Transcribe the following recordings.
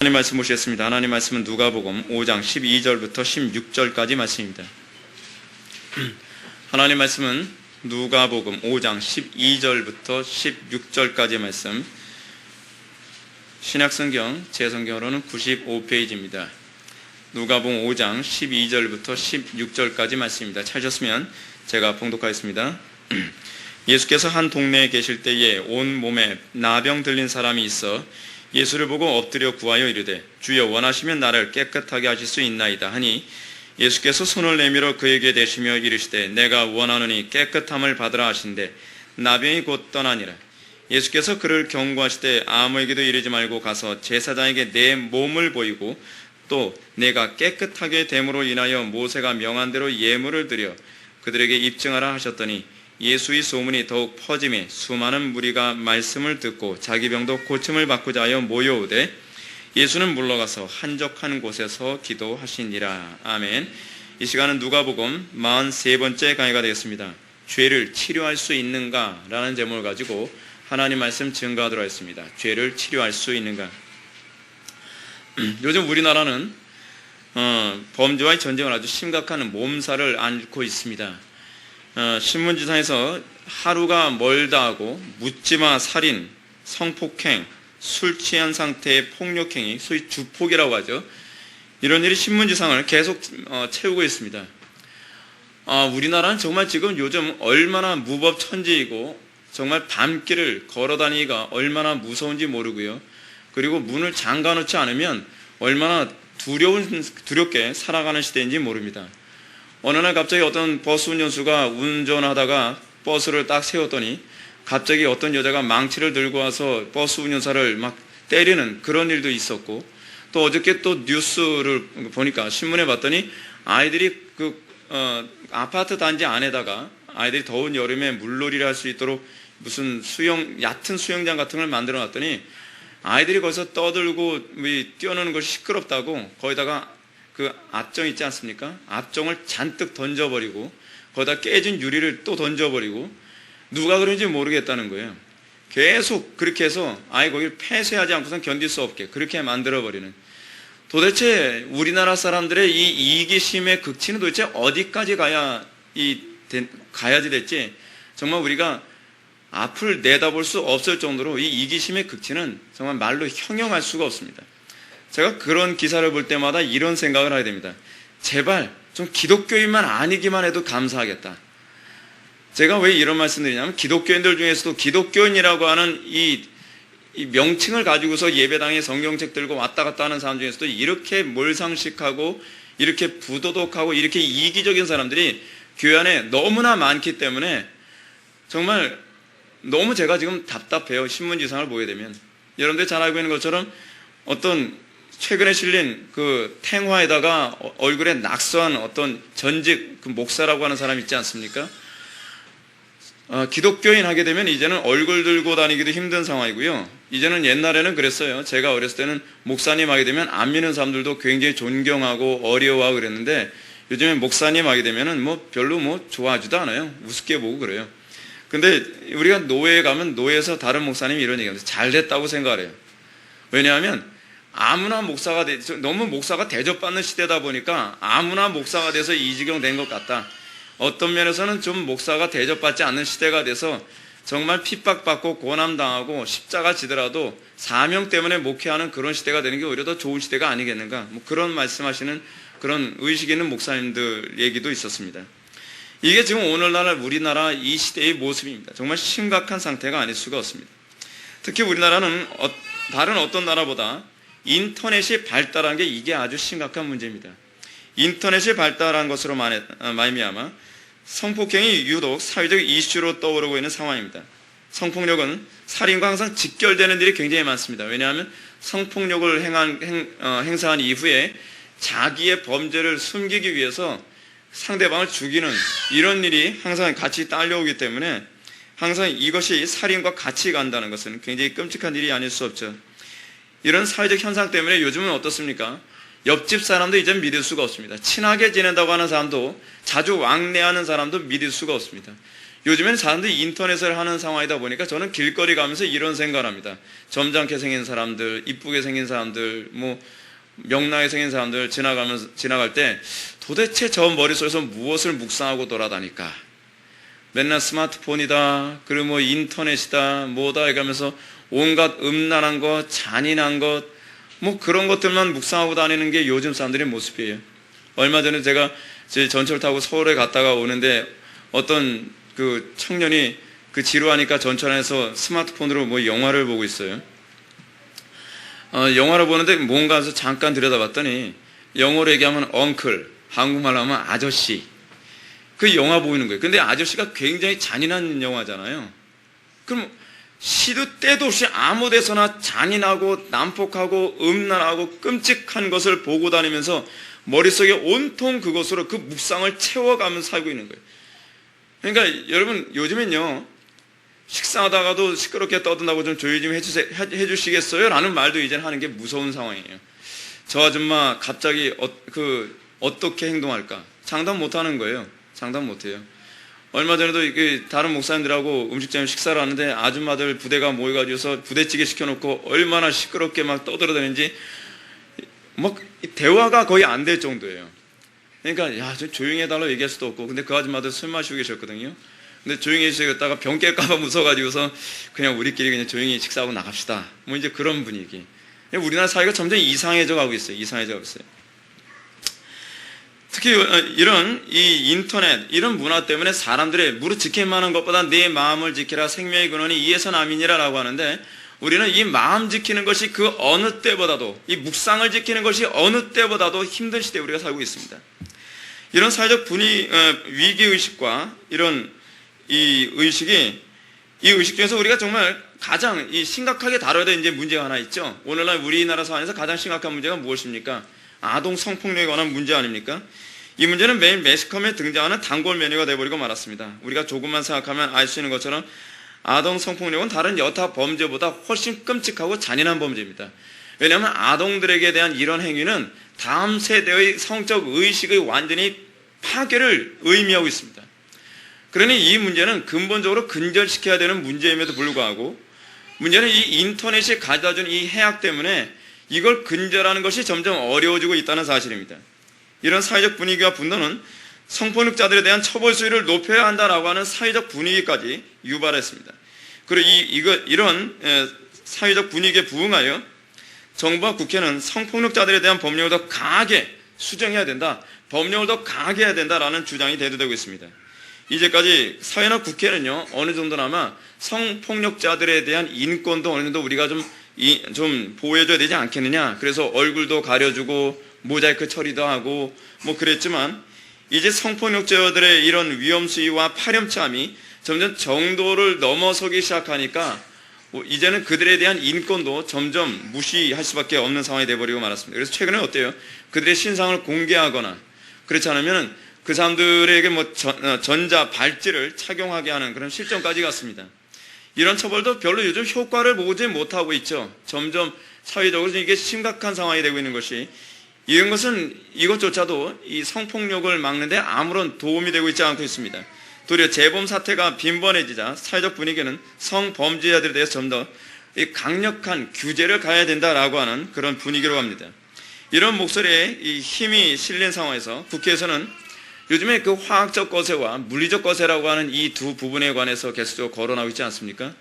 하나님 말씀 보시겠습니다. 하나님 말씀은 누가복음 5장 12절부터 16절까지 말씀입니다. 하나님 말씀은 누가복음 5장 12절부터 16절까지 말씀, 신약성경 제 성경으로는 95페이지입니다. 누가복음 5장 12절부터 16절까지 말씀입니다. 찾으셨으면 제가 봉독하겠습니다. 예수께서 한 동네에 계실 때에 온 몸에 나병 들린 사람이 있어 예수를 보고 엎드려 구하여 이르되 주여 원하시면 나를 깨끗하게 하실 수 있나이다 하니 예수께서 손을 내밀어 그에게 대시며 이르시되 내가 원하노니 깨끗함을 받으라 하신대 나병이 곧 떠나니라. 예수께서 그를 경고하시되 아무에게도 이르지 말고 가서 제사장에게 내 몸을 보이고 또 내가 깨끗하게 됨으로 인하여 모세가 명한 대로 예물을 드려 그들에게 입증하라 하셨더니 예수의 소문이 더욱 퍼짐에 수많은 무리가 말씀을 듣고 자기 병도 고침을 받고자 하여 모여오되 예수는 물러가서 한적한 곳에서 기도하시니라. 아멘. 이 시간은 누가복음 43번째 강의가 되겠습니다. 죄를 치료할 수 있는가? 라는 제목을 가지고 하나님 말씀 증거하도록 하겠습니다. 죄를 치료할 수 있는가? 요즘 우리나라는 범죄와의 전쟁을 아주 심각한 몸살을 앓고 있습니다. 신문지상에서 하루가 멀다 하고 묻지마 살인, 성폭행, 술 취한 상태의 폭력행위, 소위 주폭이라고 하죠. 이런 일이 신문지상을 계속 채우고 있습니다. 우리나라는 정말 지금 요즘 얼마나 무법천지이고 정말 밤길을 걸어다니기가 얼마나 무서운지 모르고요. 그리고 문을 잠가놓지 않으면 얼마나 두렵게 살아가는 시대인지 모릅니다. 어느 날 갑자기 어떤 버스 운전수가 운전하다가 버스를 딱 세웠더니 갑자기 어떤 여자가 망치를 들고 와서 버스 운전사를 막 때리는 그런 일도 있었고, 또 어저께 또 뉴스를 보니까 신문에 봤더니 아이들이 아파트 단지 안에다가 아이들이 더운 여름에 물놀이를 할 수 있도록 무슨 얕은 수영장 같은 걸 만들어 놨더니 아이들이 거기서 떠들고 뛰어노는 것이 시끄럽다고 거기다가 그 압정 있지 않습니까? 압정을 잔뜩 던져버리고 거기다 깨진 유리를 또 던져버리고 누가 그런지 모르겠다는 거예요. 계속 그렇게 해서 아예 거기를 폐쇄하지 않고선 견딜 수 없게 그렇게 만들어버리는, 도대체 우리나라 사람들의 이 이기심의 극치는 도대체 어디까지 가야지 될지 정말 우리가 앞을 내다볼 수 없을 정도로 이 이기심의 극치는 정말 말로 형용할 수가 없습니다. 제가 그런 기사를 볼 때마다 이런 생각을 하게 됩니다. 제발 좀 기독교인만 아니기만 해도 감사하겠다. 제가 왜 이런 말씀 드리냐면 기독교인들 중에서도 기독교인이라고 하는 이 명칭을 가지고서 예배당에 성경책 들고 왔다 갔다 하는 사람 중에서도 이렇게 몰상식하고 이렇게 부도덕하고 이렇게 이기적인 사람들이 교회 안에 너무나 많기 때문에 정말 너무 제가 지금 답답해요. 신문지상을 보게 되면. 여러분들 잘 알고 있는 것처럼 어떤 최근에 실린 그 탱화에다가 얼굴에 낙서한 어떤 전직 그 목사라고 하는 사람 있지 않습니까? 기독교인 하게 되면 이제는 얼굴 들고 다니기도 힘든 상황이고요. 이제는 옛날에는 그랬어요. 제가 어렸을 때는 목사님 하게 되면 안 믿는 사람들도 굉장히 존경하고 어려워하고 그랬는데 요즘에 목사님 하게 되면은 별로 좋아하지도 않아요. 우습게 보고 그래요. 근데 우리가 노예에 가면 노예에서 다른 목사님이 이런 얘기합니다. 잘 됐다고 생각을 해요. 왜냐하면 아무나 목사가 너무 목사가 대접받는 시대다 보니까 아무나 목사가 돼서 이 지경 된 것 같다. 어떤 면에서는 좀 목사가 대접받지 않는 시대가 돼서 정말 핍박받고 고난당하고 십자가 지더라도 사명 때문에 목회하는 그런 시대가 되는 게 오히려 더 좋은 시대가 아니겠는가, 그런 말씀하시는 그런 의식 있는 목사님들 얘기도 있었습니다. 이게 지금 오늘날 우리나라 이 시대의 모습입니다. 정말 심각한 상태가 아닐 수가 없습니다. 특히 우리나라는 다른 어떤 나라보다 인터넷이 발달한 게 이게 아주 심각한 문제입니다. 인터넷이 발달한 것으로 말미암아 성폭행이 유독 사회적 이슈로 떠오르고 있는 상황입니다. 성폭력은 살인과 항상 직결되는 일이 굉장히 많습니다. 왜냐하면 성폭력을 행사한 이후에 자기의 범죄를 숨기기 위해서 상대방을 죽이는 이런 일이 항상 같이 딸려오기 때문에 항상 이것이 살인과 같이 간다는 것은 굉장히 끔찍한 일이 아닐 수 없죠. 이런 사회적 현상 때문에 요즘은 어떻습니까? 옆집 사람도 이제 믿을 수가 없습니다. 친하게 지낸다고 하는 사람도, 자주 왕래하는 사람도 믿을 수가 없습니다. 요즘에는 사람들이 인터넷을 하는 상황이다 보니까 저는 길거리 가면서 이런 생각을 합니다. 점잖게 생긴 사람들, 이쁘게 생긴 사람들, 뭐 명랑하게 생긴 사람들 지나갈 때 도대체 저 머릿속에서 무엇을 묵상하고 돌아다닐까? 맨날 스마트폰이다, 그리고 뭐 인터넷이다, 뭐다 이러면서 온갖 음란한 것, 잔인한 것, 뭐 그런 것들만 묵상하고 다니는 게 요즘 사람들의 모습이에요. 얼마 전에 제가 전철 타고 서울에 갔다가 오는데 어떤 그 청년이 그 지루하니까 전철 안에서 스마트폰으로 뭐 영화를 보고 있어요. 영화를 보는데 뭔가 해서 잠깐 들여다봤더니 영어로 얘기하면 엉클, 한국말로 하면 아저씨. 그 영화 보이는 거예요. 근데 아저씨가 굉장히 잔인한 영화잖아요. 그럼 시도 때도 없이 아무 데서나 잔인하고 난폭하고 음란하고 끔찍한 것을 보고 다니면서 머릿속에 온통 그것으로 그 묵상을 채워가면서 살고 있는 거예요. 그러니까 여러분 요즘엔요, 식사하다가도 시끄럽게 떠든다고 좀 조용히 좀 해주시겠어요? 라는 말도 이제는 하는 게 무서운 상황이에요. 저 아줌마 갑자기 어떻게 행동할까? 장담 못하는 거예요. 장담 못해요. 얼마 전에도 다른 목사님들하고 음식점에 식사를 하는데 아줌마들 부대가 모여가지고서 부대찌개 시켜놓고 얼마나 시끄럽게 막 떠들어대는지 막 대화가 거의 안 될 정도예요. 그러니까 야, 좀 조용히 해달라고 얘기할 수도 없고, 근데 그 아줌마들 술 마시고 계셨거든요. 근데 조용히 해주시겠다가 병 깰까봐 무서워가지고서 그냥 우리끼리 그냥 조용히 식사하고 나갑시다. 뭐 이제 그런 분위기. 우리나라 사회가 점점 이상해져 가고 있어요. 이상해져 가고 있어요. 특히 이런 이 인터넷 이런 문화 때문에 사람들의 무릇 지킬만한 것보다 내 마음을 지키라 생명의 근원이 이에서 남이니라 라고 하는데, 우리는 이 마음 지키는 것이 그 어느 때보다도, 이 묵상을 지키는 것이 어느 때보다도 힘든 시대에 우리가 살고 있습니다. 이런 사회적 위기의식과 이런 이 의식 중에서 우리가 정말 가장 심각하게 다뤄야 될 이제 문제가 하나 있죠. 오늘날 우리나라 사회에서 가장 심각한 문제가 무엇입니까? 아동 성폭력에 관한 문제 아닙니까? 이 문제는 매일 매스컴에 등장하는 단골 메뉴가 되어버리고 말았습니다. 우리가 조금만 생각하면 알 수 있는 것처럼 아동 성폭력은 다른 여타 범죄보다 훨씬 끔찍하고 잔인한 범죄입니다. 왜냐하면 아동들에게 대한 이런 행위는 다음 세대의 성적 의식의 완전히 파괴를 의미하고 있습니다. 그러니 이 문제는 근본적으로 근절시켜야 되는 문제임에도 불구하고, 문제는 이 인터넷이 가져다준 이 해악 때문에 이걸 근절하는 것이 점점 어려워지고 있다는 사실입니다. 이런 사회적 분위기와 분노는 성폭력자들에 대한 처벌 수위를 높여야 한다라고 하는 사회적 분위기까지 유발했습니다. 그리고 이런 사회적 분위기에 부응하여 정부와 국회는 성폭력자들에 대한 법령을 더 강하게 수정해야 된다, 법령을 더 강하게 해야 된다라는 주장이 대두되고 있습니다. 이제까지 사회나 국회는요, 어느 정도나마 성폭력자들에 대한 인권도 어느 정도 우리가 좀 보호해줘야 되지 않겠느냐, 그래서 얼굴도 가려주고 모자이크 처리도 하고 뭐 그랬지만, 이제 성폭력자들의 이런 위험수위와 파렴치함이 점점 정도를 넘어서기 시작하니까 이제는 그들에 대한 인권도 점점 무시할 수밖에 없는 상황이 되어버리고 말았습니다. 그래서 최근에 어때요? 그들의 신상을 공개하거나 그렇지 않으면 그 사람들에게 뭐 전자 발찌를 착용하게 하는 그런 실정까지 갔습니다. 이런 처벌도 별로 요즘 효과를 보지 못하고 있죠. 점점 사회적으로 이게 심각한 상황이 되고 있는 것이, 이런 것은 이것조차도 이 성폭력을 막는데 아무런 도움이 되고 있지 않고 있습니다. 도리어 재범 사태가 빈번해지자 사회적 분위기는 성범죄자들에 대해서 좀 더 강력한 규제를 가해야 된다라고 하는 그런 분위기로 갑니다. 이런 목소리에 이 힘이 실린 상황에서 국회에서는 요즘에 그 화학적 거세와 물리적 거세라고 하는 이 두 부분에 관해서 계속적으로 거론하고 있지 않습니까?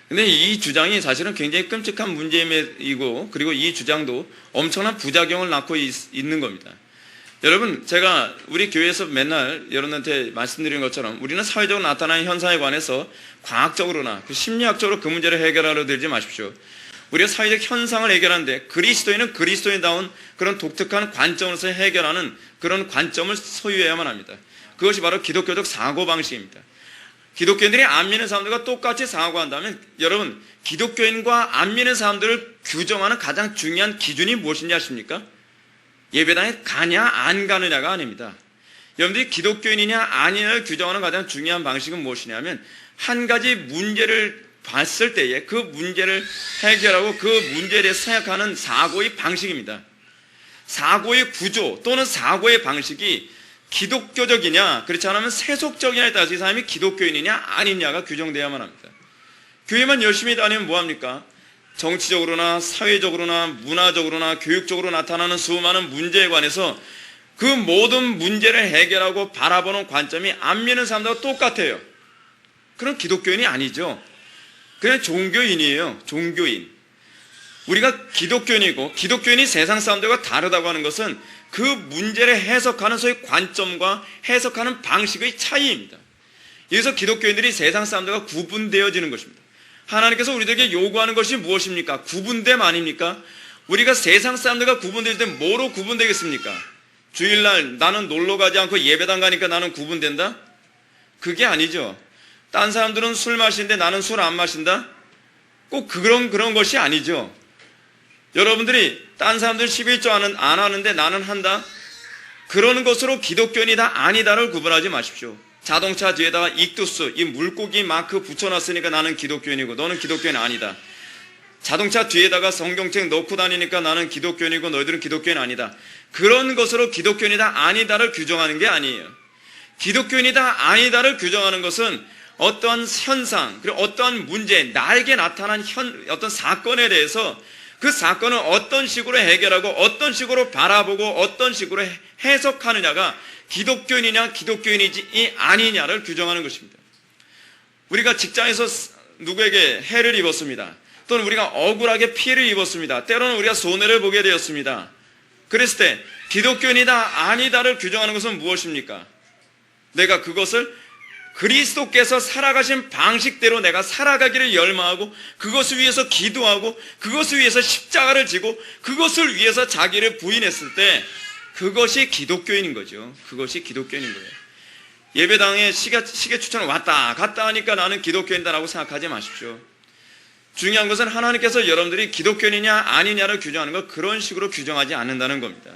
근데 이 주장이 사실은 굉장히 끔찍한 문제이고, 그리고 이 주장도 엄청난 부작용을 낳고 있는 겁니다. 여러분, 제가 우리 교회에서 맨날 여러분한테 말씀드린 것처럼 우리는 사회적으로 나타나는 현상에 관해서 과학적으로나 심리학적으로 그 문제를 해결하려 들지 마십시오. 우리가 사회적 현상을 해결하는데 그리스도인은 그리스도인다운 그런 독특한 관점으로서 해결하는 그런 관점을 소유해야만 합니다. 그것이 바로 기독교적 사고방식입니다. 기독교인들이 안 믿는 사람들과 똑같이 사고한다면, 여러분, 기독교인과 안 믿는 사람들을 규정하는 가장 중요한 기준이 무엇인지 아십니까? 예배당에 가냐 안 가느냐가 아닙니다. 여러분들이 기독교인이냐 아니냐를 규정하는 가장 중요한 방식은 무엇이냐면, 한 가지 문제를 봤을 때에 그 문제를 해결하고 그 문제에 대해 생각하는 사고의 방식입니다. 사고의 구조 또는 사고의 방식이 기독교적이냐 그렇지 않으면 세속적이냐에 따라서 이 사람이 기독교인이냐 아니냐가 규정돼야만 합니다. 교회만 열심히 다니면 뭐합니까? 정치적으로나 사회적으로나 문화적으로나 교육적으로 나타나는 수많은 문제에 관해서 그 모든 문제를 해결하고 바라보는 관점이 안 믿는 사람들과 똑같아요. 그럼 기독교인이 아니죠. 그냥 종교인이에요. 종교인. 우리가 기독교인이고 기독교인이 세상 사람들과 다르다고 하는 것은 그 문제를 해석하는 소위 관점과 해석하는 방식의 차이입니다. 여기서 기독교인들이 세상 사람들과 구분되어지는 것입니다. 하나님께서 우리들에게 요구하는 것이 무엇입니까? 구분됨 아닙니까? 우리가 세상 사람들과 구분될 때 뭐로 구분되겠습니까? 주일날 나는 놀러 가지 않고 예배당 가니까 나는 구분된다? 그게 아니죠. 딴 사람들은 술 마시는데 나는 술 안 마신다? 꼭 그런 것이 아니죠. 여러분들이 딴 사람들 11조 안 하는데 나는 한다? 그러는 것으로 기독교인이다 아니다를 구분하지 마십시오. 자동차 뒤에다가 익두스, 이 물고기 마크 붙여놨으니까 나는 기독교인이고 너는 기독교인 아니다. 자동차 뒤에다가 성경책 넣고 다니니까 나는 기독교인이고 너희들은 기독교인 아니다. 그런 것으로 기독교인이다 아니다를 규정하는 게 아니에요. 기독교인이다 아니다를 규정하는 것은 어떠한 현상, 그리고 어떠한 문제, 나에게 나타난 어떤 사건에 대해서 그 사건을 어떤 식으로 해결하고 어떤 식으로 바라보고 어떤 식으로 해석하느냐가 기독교인이냐 기독교인이지 아니냐를 규정하는 것입니다. 우리가 직장에서 누구에게 해를 입었습니다. 또는 우리가 억울하게 피해를 입었습니다. 때로는 우리가 손해를 보게 되었습니다. 그랬을 때 기독교인이다 아니다를 규정하는 것은 무엇입니까? 내가 그것을 그리스도께서 살아가신 방식대로 내가 살아가기를 열망하고 그것을 위해서 기도하고 그것을 위해서 십자가를 지고 그것을 위해서 자기를 부인했을 때 그것이 기독교인인 거죠. 그것이 기독교인인 거예요. 예배당에 시계 추천을 왔다 갔다 하니까 나는 기독교인이다라고 생각하지 마십시오. 중요한 것은 하나님께서 여러분들이 기독교인이냐 아니냐를 규정하는 것 그런 식으로 규정하지 않는다는 겁니다.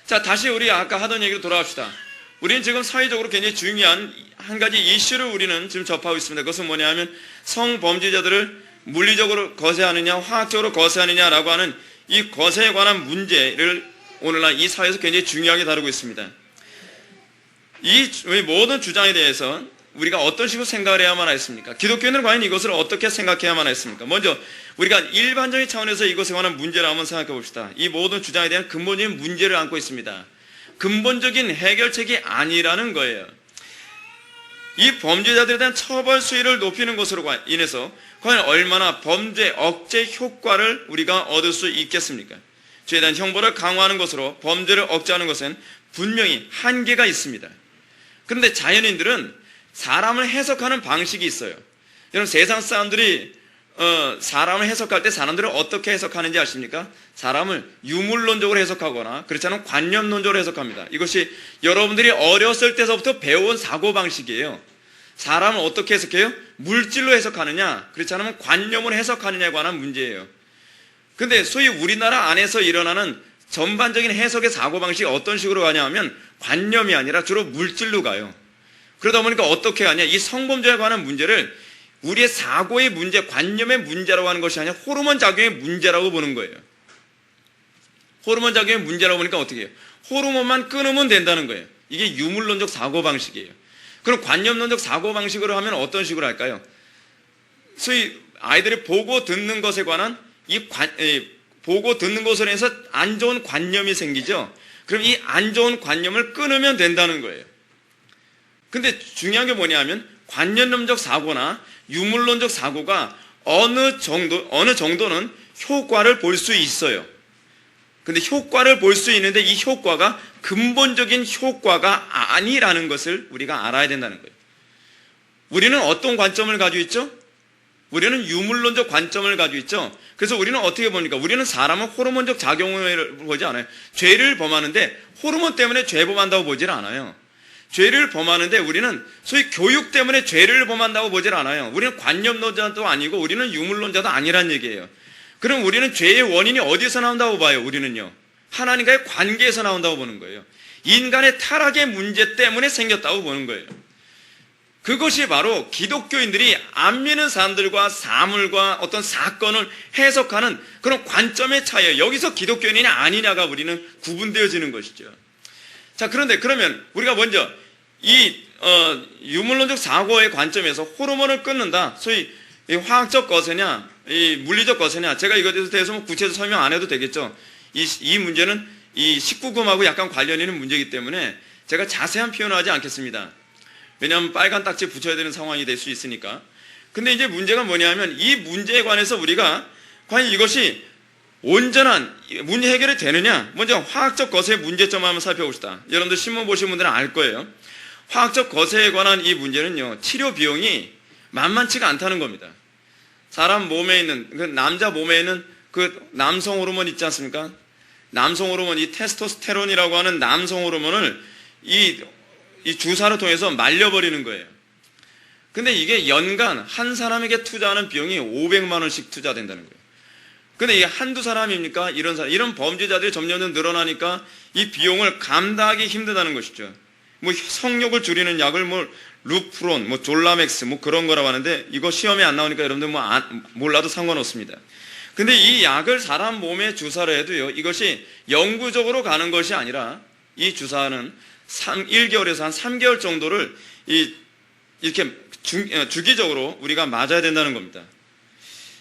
자, 다시 우리 아까 하던 얘기로 돌아갑시다. 우리는 지금 사회적으로 굉장히 중요한 한 가지 이슈를 우리는 지금 접하고 있습니다. 그것은 뭐냐 하면 성범죄자들을 물리적으로 거세하느냐 화학적으로 거세하느냐라고 하는 이 거세에 관한 문제를 오늘날 이 사회에서 굉장히 중요하게 다루고 있습니다. 이 모든 주장에 대해서 우리가 어떤 식으로 생각을 해야만 하겠습니까? 기독교인들은 과연 이것을 어떻게 생각해야만 하겠습니까? 먼저 우리가 일반적인 차원에서 이것에 관한 문제를 한번 생각해 봅시다. 이 모든 주장에 대한 근본적인 문제를 안고 있습니다. 근본적인 해결책이 아니라는 거예요. 이 범죄자들에 대한 처벌 수위를 높이는 것으로 인해서 과연 얼마나 범죄 억제 효과를 우리가 얻을 수 있겠습니까? 죄에 대한 형벌을 강화하는 것으로 범죄를 억제하는 것은 분명히 한계가 있습니다. 그런데 자연인들은 사람을 해석하는 방식이 있어요. 여러분 세상 사람들이 사람을 해석할 때 사람들은 어떻게 해석하는지 아십니까? 사람을 유물론적으로 해석하거나 그렇지 않으면 관념론적으로 해석합니다. 이것이 여러분들이 어렸을 때서부터 배워온 사고방식이에요. 사람을 어떻게 해석해요? 물질로 해석하느냐 그렇지 않으면 관념으로 해석하느냐에 관한 문제예요. 근데 소위 우리나라 안에서 일어나는 전반적인 해석의 사고방식이 어떤 식으로 가냐 하면 관념이 아니라 주로 물질로 가요. 그러다 보니까 어떻게 하냐, 이 성범죄에 관한 문제를 우리의 사고의 문제, 관념의 문제라고 하는 것이 아니라 호르몬 작용의 문제라고 보는 거예요. 호르몬 작용의 문제라고 보니까 어떻게 해요? 호르몬만 끊으면 된다는 거예요. 이게 유물론적 사고방식이에요. 그럼 관념론적 사고방식으로 하면 어떤 식으로 할까요? 소위 아이들이 보고 듣는 것에 관한 보고 듣는 것으로 해서 안 좋은 관념이 생기죠. 그럼 이 안 좋은 관념을 끊으면 된다는 거예요. 근데 중요한 게 뭐냐면 관념론적 사고나 유물론적 사고가 어느 정도는 효과를 볼 수 있어요. 근데 효과를 볼 수 있는데 이 효과가 근본적인 효과가 아니라는 것을 우리가 알아야 된다는 거예요. 우리는 어떤 관점을 가지고 있죠? 우리는 유물론적 관점을 가지고 있죠. 그래서 우리는 어떻게 봅니까? 우리는 사람은 호르몬적 작용을 보지 않아요. 죄를 범하는데 호르몬 때문에 죄 범한다고 보질 않아요. 죄를 범하는데 우리는 소위 교육 때문에 죄를 범한다고 보질 않아요. 우리는 관념론자도 아니고 우리는 유물론자도 아니란 얘기예요. 그럼 우리는 죄의 원인이 어디서 나온다고 봐요? 우리는요. 하나님과의 관계에서 나온다고 보는 거예요. 인간의 타락의 문제 때문에 생겼다고 보는 거예요. 그것이 바로 기독교인들이 안 믿는 사람들과 사물과 어떤 사건을 해석하는 그런 관점의 차이예요. 여기서 기독교인이냐 아니냐가 우리는 구분되어지는 것이죠. 자, 그런데 그러면 우리가 먼저 이 유물론적 사고의 관점에서 호르몬을 끊는다. 소위 이 화학적 거세냐, 이 물리적 거세냐. 제가 이것에 대해서 뭐 구체적으로 설명 안 해도 되겠죠. 이 문제는 이 19금하고 약간 관련이 있는 문제이기 때문에 제가 자세한 표현을 하지 않겠습니다. 왜냐하면 빨간 딱지 붙여야 되는 상황이 될 수 있으니까. 근데 이제 문제가 뭐냐면 이 문제에 관해서 우리가 과연 이것이 온전한 문제 해결이 되느냐. 먼저 화학적 거세의 문제점 한번 살펴봅시다. 여러분들 신문 보신 분들은 알 거예요. 화학적 거세에 관한 이 문제는요, 치료 비용이 만만치가 않다는 겁니다. 사람 몸에 있는, 그 남자 몸에 있는 그 남성 호르몬 있지 않습니까? 남성 호르몬, 이 테스토스테론이라고 하는 남성 호르몬을 이 주사를 통해서 말려버리는 거예요. 근데 이게 연간 한 사람에게 투자하는 비용이 500만 원씩 투자된다는 거예요. 근데 이게 한두 사람입니까? 이런 범죄자들이 점점 늘어나니까 이 비용을 감당하기 힘들다는 것이죠. 뭐 성욕을 줄이는 약을 뭐 루프론, 뭐 졸라맥스, 뭐 그런 거라고 하는데 이거 시험에 안 나오니까 여러분들 몰라도 상관없습니다. 근데 이 약을 사람 몸에 주사를 해도요, 이것이 영구적으로 가는 것이 아니라 이 주사는 1개월에서 한 3개월 정도를 이렇게 주기적으로 우리가 맞아야 된다는 겁니다.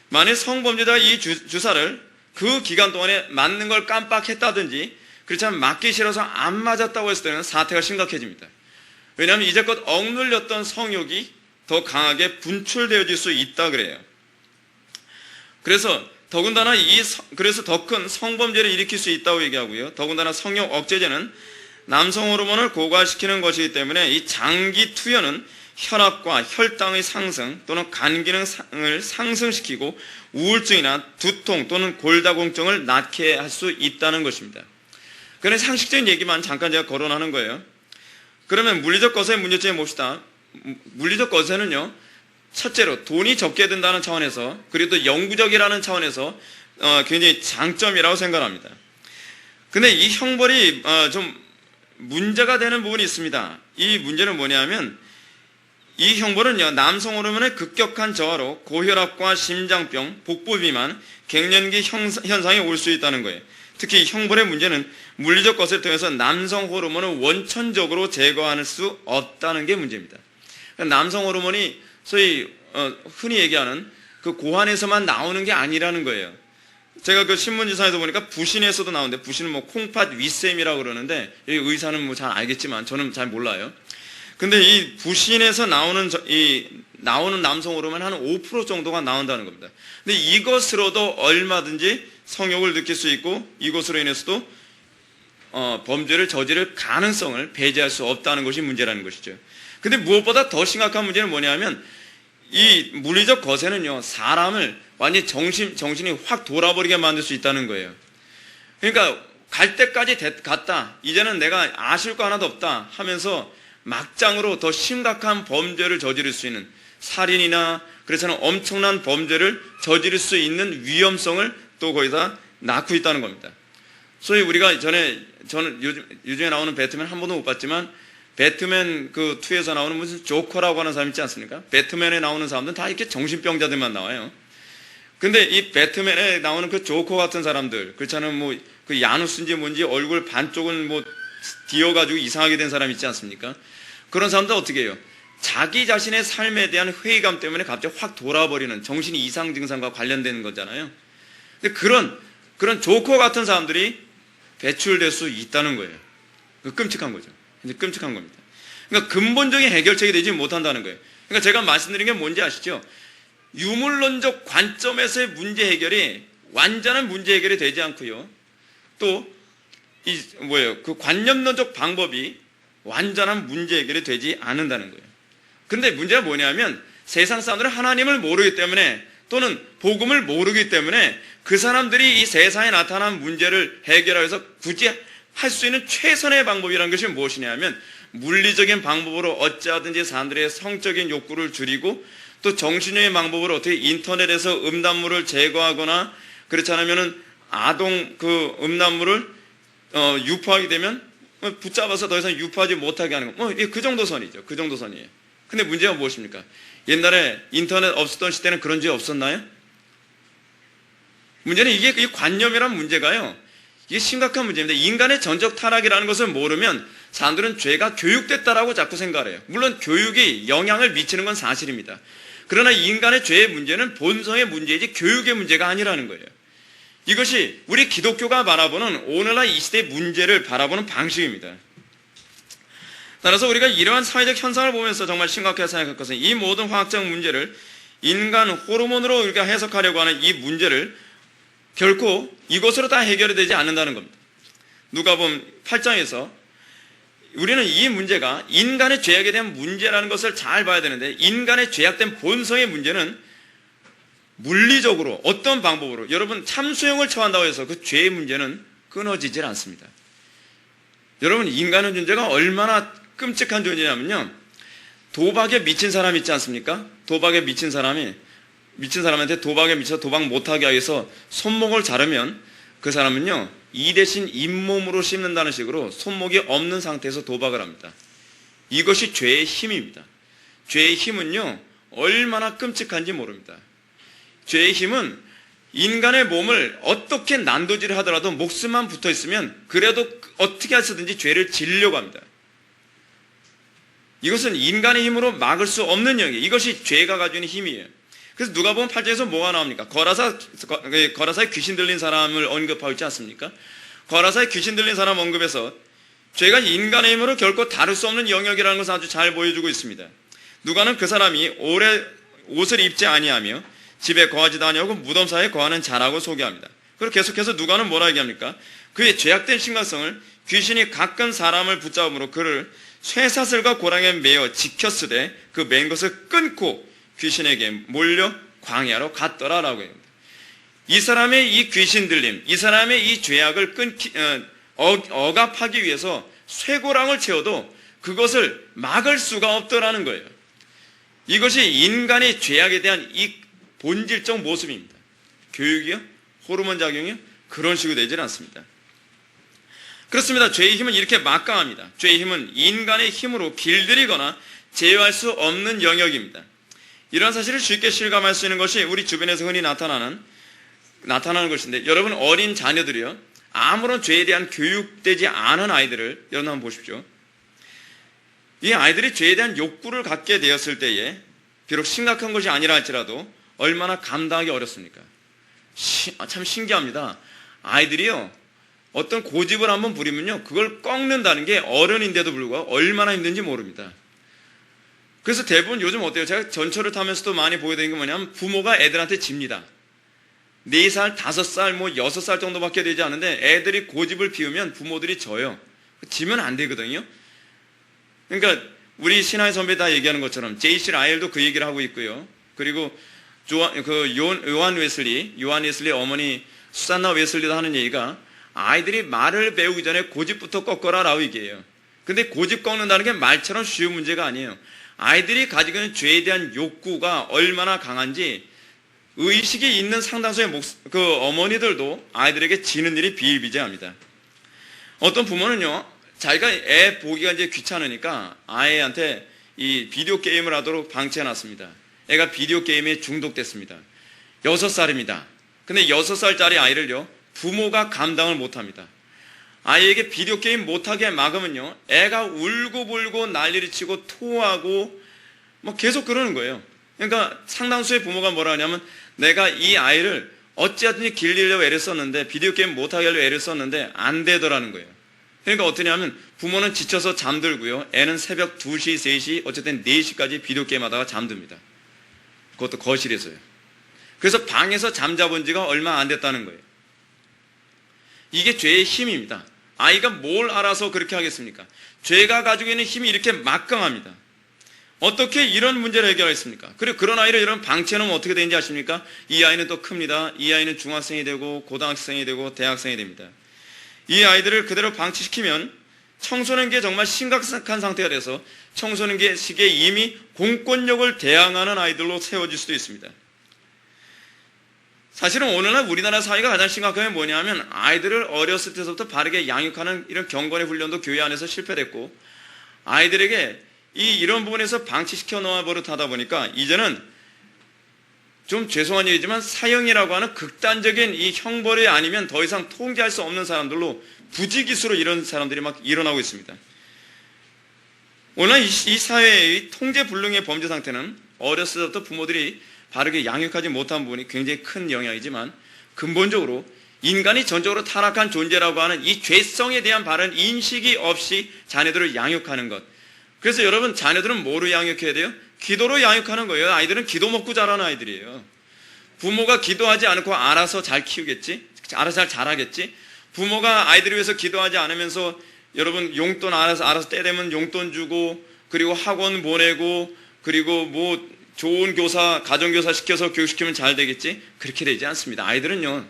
만약 성범죄자가 이 주사를 그 기간 동안에 맞는 걸 깜빡했다든지 그렇지 않으면 맞기 싫어서 안 맞았다고 했을 때는 사태가 심각해집니다. 왜냐하면 이제껏 억눌렸던 성욕이 더 강하게 분출되어질 수 있다 그래요. 그래서 더군다나 그래서 더 큰 성범죄를 일으킬 수 있다고 얘기하고요. 더군다나 성욕 억제제는 남성 호르몬을 고갈시키는 것이기 때문에 이 장기 투여는 혈압과 혈당의 상승 또는 간 기능을 상승시키고 우울증이나 두통 또는 골다공증을 낳게 할 수 있다는 것입니다. 그런데 상식적인 얘기만 잠깐 제가 거론하는 거예요. 그러면 물리적 거세의 문제점에 봅시다. 물리적 거세는요, 첫째로 돈이 적게 든다는 차원에서 그리고 또 영구적이라는 차원에서 굉장히 장점이라고 생각합니다. 근데 이 형벌이 좀 문제가 되는 부분이 있습니다. 이 문제는 뭐냐면 이 형벌은요, 남성 호르몬의 급격한 저하로 고혈압과 심장병, 복부 비만, 갱년기 현상이 올 수 있다는 거예요. 특히 형벌의 문제는 물리적 것을 통해서 남성 호르몬을 원천적으로 제거할 수 없다는 게 문제입니다. 남성 호르몬이 소위 흔히 얘기하는 그 고환에서만 나오는 게 아니라는 거예요. 제가 그 신문지사에서 보니까 부신에서도 나오는데, 부신은 뭐 콩팥 윗셈이라고 그러는데 의사는 뭐 잘 알겠지만 저는 잘 몰라요. 근데 이 부신에서 나오는 남성 호르몬 한 5% 정도가 나온다는 겁니다. 근데 이것으로도 얼마든지 성욕을 느낄 수 있고 이것으로 인해서도 범죄를 저지를 가능성을 배제할 수 없다는 것이 문제라는 것이죠. 근데 무엇보다 더 심각한 문제는 뭐냐면 이 물리적 거세는요, 사람을 완전히 정신이 확 돌아버리게 만들 수 있다는 거예요. 그러니까 갈 때까지 갔다, 이제는 내가 아실 거 하나도 없다 하면서 막장으로 더 심각한 범죄를 저지를 수 있는, 살인이나 그래서는 엄청난 범죄를 저지를 수 있는 위험성을 또 거기다 낳고 있다는 겁니다. 소위 우리가 저는 요즘에 나오는 배트맨 한 번도 못 봤지만 배트맨 그 2에서 나오는 무슨 조커라고 하는 사람 있지 않습니까? 배트맨에 나오는 사람들은 다 이렇게 정신병자들만 나와요. 근데 이 배트맨에 나오는 그 조커 같은 사람들, 그렇잖아요. 뭐 그 야누스인지 뭔지 얼굴 반쪽은 뭐 뒤어가지고 이상하게 된 사람 있지 않습니까? 그런 사람들 어떻게 해요? 자기 자신의 삶에 대한 회의감 때문에 갑자기 확 돌아버리는 정신이 이상 증상과 관련된 거잖아요. 근데 그런 조커 같은 사람들이 배출될 수 있다는 거예요. 끔찍한 거죠. 끔찍한 겁니다. 그러니까 근본적인 해결책이 되지 못한다는 거예요. 그러니까 제가 말씀드린 게 뭔지 아시죠? 유물론적 관점에서의 문제 해결이 완전한 문제 해결이 되지 않고요. 또 그 관념론적 방법이 완전한 문제 해결이 되지 않는다는 거예요. 근데 문제가 뭐냐면 세상 사람들은 하나님을 모르기 때문에 또는 복음을 모르기 때문에 그 사람들이 이 세상에 나타난 문제를 해결하기 위해서 굳이 할 수 있는 최선의 방법이라는 것이 무엇이냐면 물리적인 방법으로 어찌하든지 사람들의 성적인 욕구를 줄이고 또 정신적인 방법으로 어떻게 인터넷에서 음란물을 제거하거나 그렇지 않으면은 아동 그 음란물을 유포하게 되면 붙잡아서 더 이상 유포하지 못하게 하는 거. 그 정도 선이죠. 그 정도 선이에요. 근데 문제가 무엇입니까? 옛날에 인터넷 없었던 시대는 그런 적 없었나요? 문제는 이게 이 관념이란 문제가요. 이게 심각한 문제입니다. 인간의 전적 타락이라는 것을 모르면 사람들은 죄가 교육됐다라고 자꾸 생각을 해요. 물론 교육이 영향을 미치는 건 사실입니다. 그러나 인간의 죄의 문제는 본성의 문제이지 교육의 문제가 아니라는 거예요. 이것이 우리 기독교가 바라보는 오늘날 이 시대의 문제를 바라보는 방식입니다. 따라서 우리가 이러한 사회적 현상을 보면서 정말 심각하게 생각할 것은 이 모든 화학적 문제를 인간 호르몬으로 우리가 해석하려고 하는 이 문제를 결코 이것으로 다 해결이 되지 않는다는 겁니다. 누가복음 8장에서 우리는 이 문제가 인간의 죄악에 대한 문제라는 것을 잘 봐야 되는데, 인간의 죄악된 본성의 문제는 물리적으로 어떤 방법으로 여러분 참수형을 처한다고 해서 그 죄의 문제는 끊어지질 않습니다. 여러분, 인간의 존재가 얼마나 끔찍한 존재냐면요, 도박에 미친 사람 있지 않습니까? 도박에 미친 사람한테 도박에 미쳐 도박 못하게 하기 위해서 손목을 자르면 그 사람은요, 이 대신 잇몸으로 씹는다는 식으로 손목이 없는 상태에서 도박을 합니다. 이것이 죄의 힘입니다. 죄의 힘은요, 얼마나 끔찍한지 모릅니다. 죄의 힘은 인간의 몸을 어떻게 난도질을 하더라도 목숨만 붙어 있으면 그래도 어떻게 해서든지 죄를 지으려고 합니다. 이것은 인간의 힘으로 막을 수 없는 영역이에요. 이것이 죄가 가지고 있는 힘이에요. 그래서 누가복음 8장에서 뭐가 나옵니까? 거라사에 귀신 들린 사람을 언급하고 있지 않습니까? 거라사에 귀신 들린 사람 언급에서 죄가 인간의 힘으로 결코 다룰 수 없는 영역이라는 것을 아주 잘 보여주고 있습니다. 누가는 그 사람이 오래 옷을 입지 아니하며 집에 거하지도 아니하고 무덤 사이에 거하는 자라고 소개합니다. 그리고 계속해서 누가는 뭐라 얘기합니까? 그의 죄악된 심각성을 귀신이 가끔 사람을 붙잡음으로 그를 쇠사슬과 고랑에 매어 지켰으되 그 맨 것을 끊고 귀신에게 몰려 광야로 갔더라라고 합니다. 이 사람의 이 귀신 들림, 이 사람의 이 죄악을 억압하기 위해서 쇠고랑을 채워도 그것을 막을 수가 없더라는 거예요. 이것이 인간의 죄악에 대한 이 본질적 모습입니다. 교육이요? 호르몬 작용이요? 그런 식으로 되질 않습니다. 그렇습니다. 죄의 힘은 이렇게 막강합니다. 죄의 힘은 인간의 힘으로 길들이거나 제어할 수 없는 영역입니다. 이런 사실을 쉽게 실감할 수 있는 것이 우리 주변에서 흔히 나타나는 것인데, 여러분 어린 자녀들이요, 아무런 죄에 대한 교육되지 않은 아이들을 여러분 한번 보십시오. 이 아이들이 죄에 대한 욕구를 갖게 되었을 때에 비록 심각한 것이 아니라 할지라도 얼마나 감당하기 어렵습니까? 참 신기합니다. 아이들이요, 어떤 고집을 한번 부리면요, 그걸 꺾는다는 게 어른인데도 불구하고 얼마나 힘든지 모릅니다. 그래서 대부분 요즘 어때요? 제가 전철을 타면서도 많이 보게 되는 게 뭐냐면 부모가 애들한테 집니다. 4살, 5살, 6살 정도밖에 되지 않는데 애들이 고집을 피우면 부모들이 져요. 지면 안 되거든요. 그러니까 우리 신하의 선배 다 얘기하는 것처럼 제이씨 라일도 그 얘기를 하고 있고요. 그리고 요한 웨슬리 어머니 수산나 웨슬리도 하는 얘기가 아이들이 말을 배우기 전에 고집부터 꺾어라라고 얘기해요. 근데 고집 꺾는다는 게 말처럼 쉬운 문제가 아니에요. 아이들이 가지고 있는 죄에 대한 욕구가 얼마나 강한지 의식이 있는 상당수의 어머니들도 아이들에게 지는 일이 비일비재합니다. 어떤 부모는요, 자기가 애 보기가 이제 귀찮으니까 아이한테 이 비디오 게임을 하도록 방치해놨습니다. 애가 비디오 게임에 중독됐습니다. 6살입니다. 근데 6살짜리 아이를요, 부모가 감당을 못합니다. 아이에게 비디오 게임 못하게 막으면요, 애가 울고불고 난리를 치고 토하고 계속 그러는 거예요. 그러니까 상당수의 부모가 뭐라 하냐면, 내가 이 아이를 어찌하든지 길리려고 애를 썼는데, 비디오 게임 못하게 하려고 애를 썼는데 안 되더라는 거예요. 그러니까 어떠냐면 부모는 지쳐서 잠들고요, 애는 새벽 2시, 3시, 어쨌든 4시까지 비디오 게임 하다가 잠듭니다. 그것도 거실에서요. 그래서 방에서 잠자본 지가 얼마 안 됐다는 거예요. 이게 죄의 힘입니다. 아이가 뭘 알아서 그렇게 하겠습니까? 죄가 가지고 있는 힘이 이렇게 막강합니다. 어떻게 이런 문제를 해결하겠습니까? 그리고 그런 아이를 여러분 방치해놓으면 어떻게 되는지 아십니까? 이 아이는 또 큽니다. 이 아이는 중학생이 되고 고등학생이 되고 대학생이 됩니다. 이 아이들을 그대로 방치시키면 청소년기에 정말 심각한 상태가 돼서 청소년기 시기에 이미 공권력을 대항하는 아이들로 세워질 수도 있습니다. 사실은 오늘날 우리나라 사회가 가장 심각한 게 뭐냐면, 아이들을 어렸을 때부터 바르게 양육하는 이런 경건의 훈련도 교회 안에서 실패됐고, 아이들에게 이런 부분에서 방치시켜 놓아 버릇하다 보니까 이제는 좀 죄송한 얘기지만 사형이라고 하는 극단적인 이 형벌이 아니면 더 이상 통제할 수 없는 사람들로 부지기수로 이런 사람들이 막 일어나고 있습니다. 오늘 이 사회의 통제불능의 범죄 상태는 어렸을 때부터 부모들이 바르게 양육하지 못한 부분이 굉장히 큰 영향이지만, 근본적으로 인간이 전적으로 타락한 존재라고 하는 이 죄성에 대한 바른 인식이 없이 자녀들을 양육하는 것. 그래서 여러분, 자녀들은 뭐로 양육해야 돼요? 기도로 양육하는 거예요. 아이들은 기도 먹고 자라는 아이들이에요. 부모가 기도하지 않고 알아서 잘 키우겠지? 알아서 잘 자라겠지? 부모가 아이들을 위해서 기도하지 않으면서 여러분 용돈 알아서 때 되면 용돈 주고, 그리고 학원 보내고, 그리고 뭐 좋은 교사, 가정교사 시켜서 교육시키면 잘 되겠지? 그렇게 되지 않습니다. 아이들은요,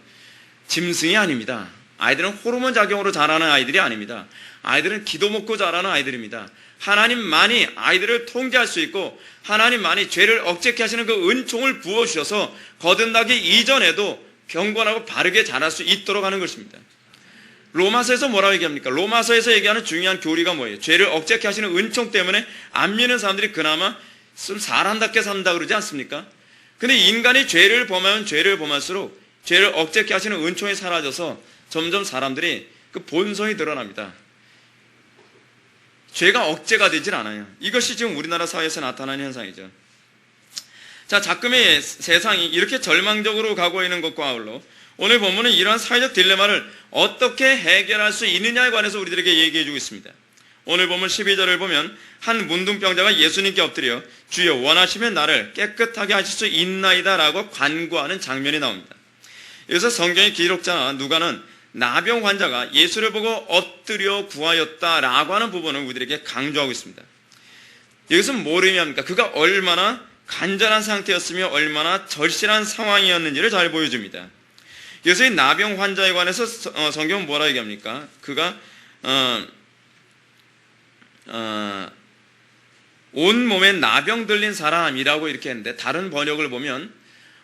짐승이 아닙니다. 아이들은 호르몬 작용으로 자라는 아이들이 아닙니다. 아이들은 기도 먹고 자라는 아이들입니다. 하나님만이 아이들을 통제할 수 있고, 하나님만이 죄를 억제케 하시는 그 은총을 부어주셔서 거듭나기 이전에도 경건하고 바르게 자랄 수 있도록 하는 것입니다. 로마서에서 뭐라고 얘기합니까? 로마서에서 얘기하는 중요한 교리가 뭐예요? 죄를 억제케 하시는 은총 때문에 안 믿는 사람들이 그나마 좀 사람답게 산다 그러지 않습니까? 근데 인간이 죄를 범하면 죄를 범할수록 죄를 억제케 하시는 은총이 사라져서 점점 사람들이 그 본성이 드러납니다. 죄가 억제가 되질 않아요. 이것이 지금 우리나라 사회에서 나타나는 현상이죠. 자, 자금의 세상이 이렇게 절망적으로 가고 있는 것과 아울러 오늘 본문은 이러한 사회적 딜레마를 어떻게 해결할 수 있느냐에 관해서 우리들에게 얘기해주고 있습니다. 오늘 본문 12절을 보면 한 문둥병자가 예수님께 엎드려 주여 원하시면 나를 깨끗하게 하실 수 있나이다 라고 간구하는 장면이 나옵니다. 여기서 성경의 기록자 누가는 나병 환자가 예수를 보고 엎드려 구하였다라고 하는 부분을 우리들에게 강조하고 있습니다. 여기서 뭘 의미합니까? 그가 얼마나 간절한 상태였으며 얼마나 절실한 상황이었는지를 잘 보여줍니다. 여기서 이 나병 환자에 관해서 성경은 뭐라 얘기합니까? 그가 온 몸에 나병 들린 사람이라고 이렇게 했는데, 다른 번역을 보면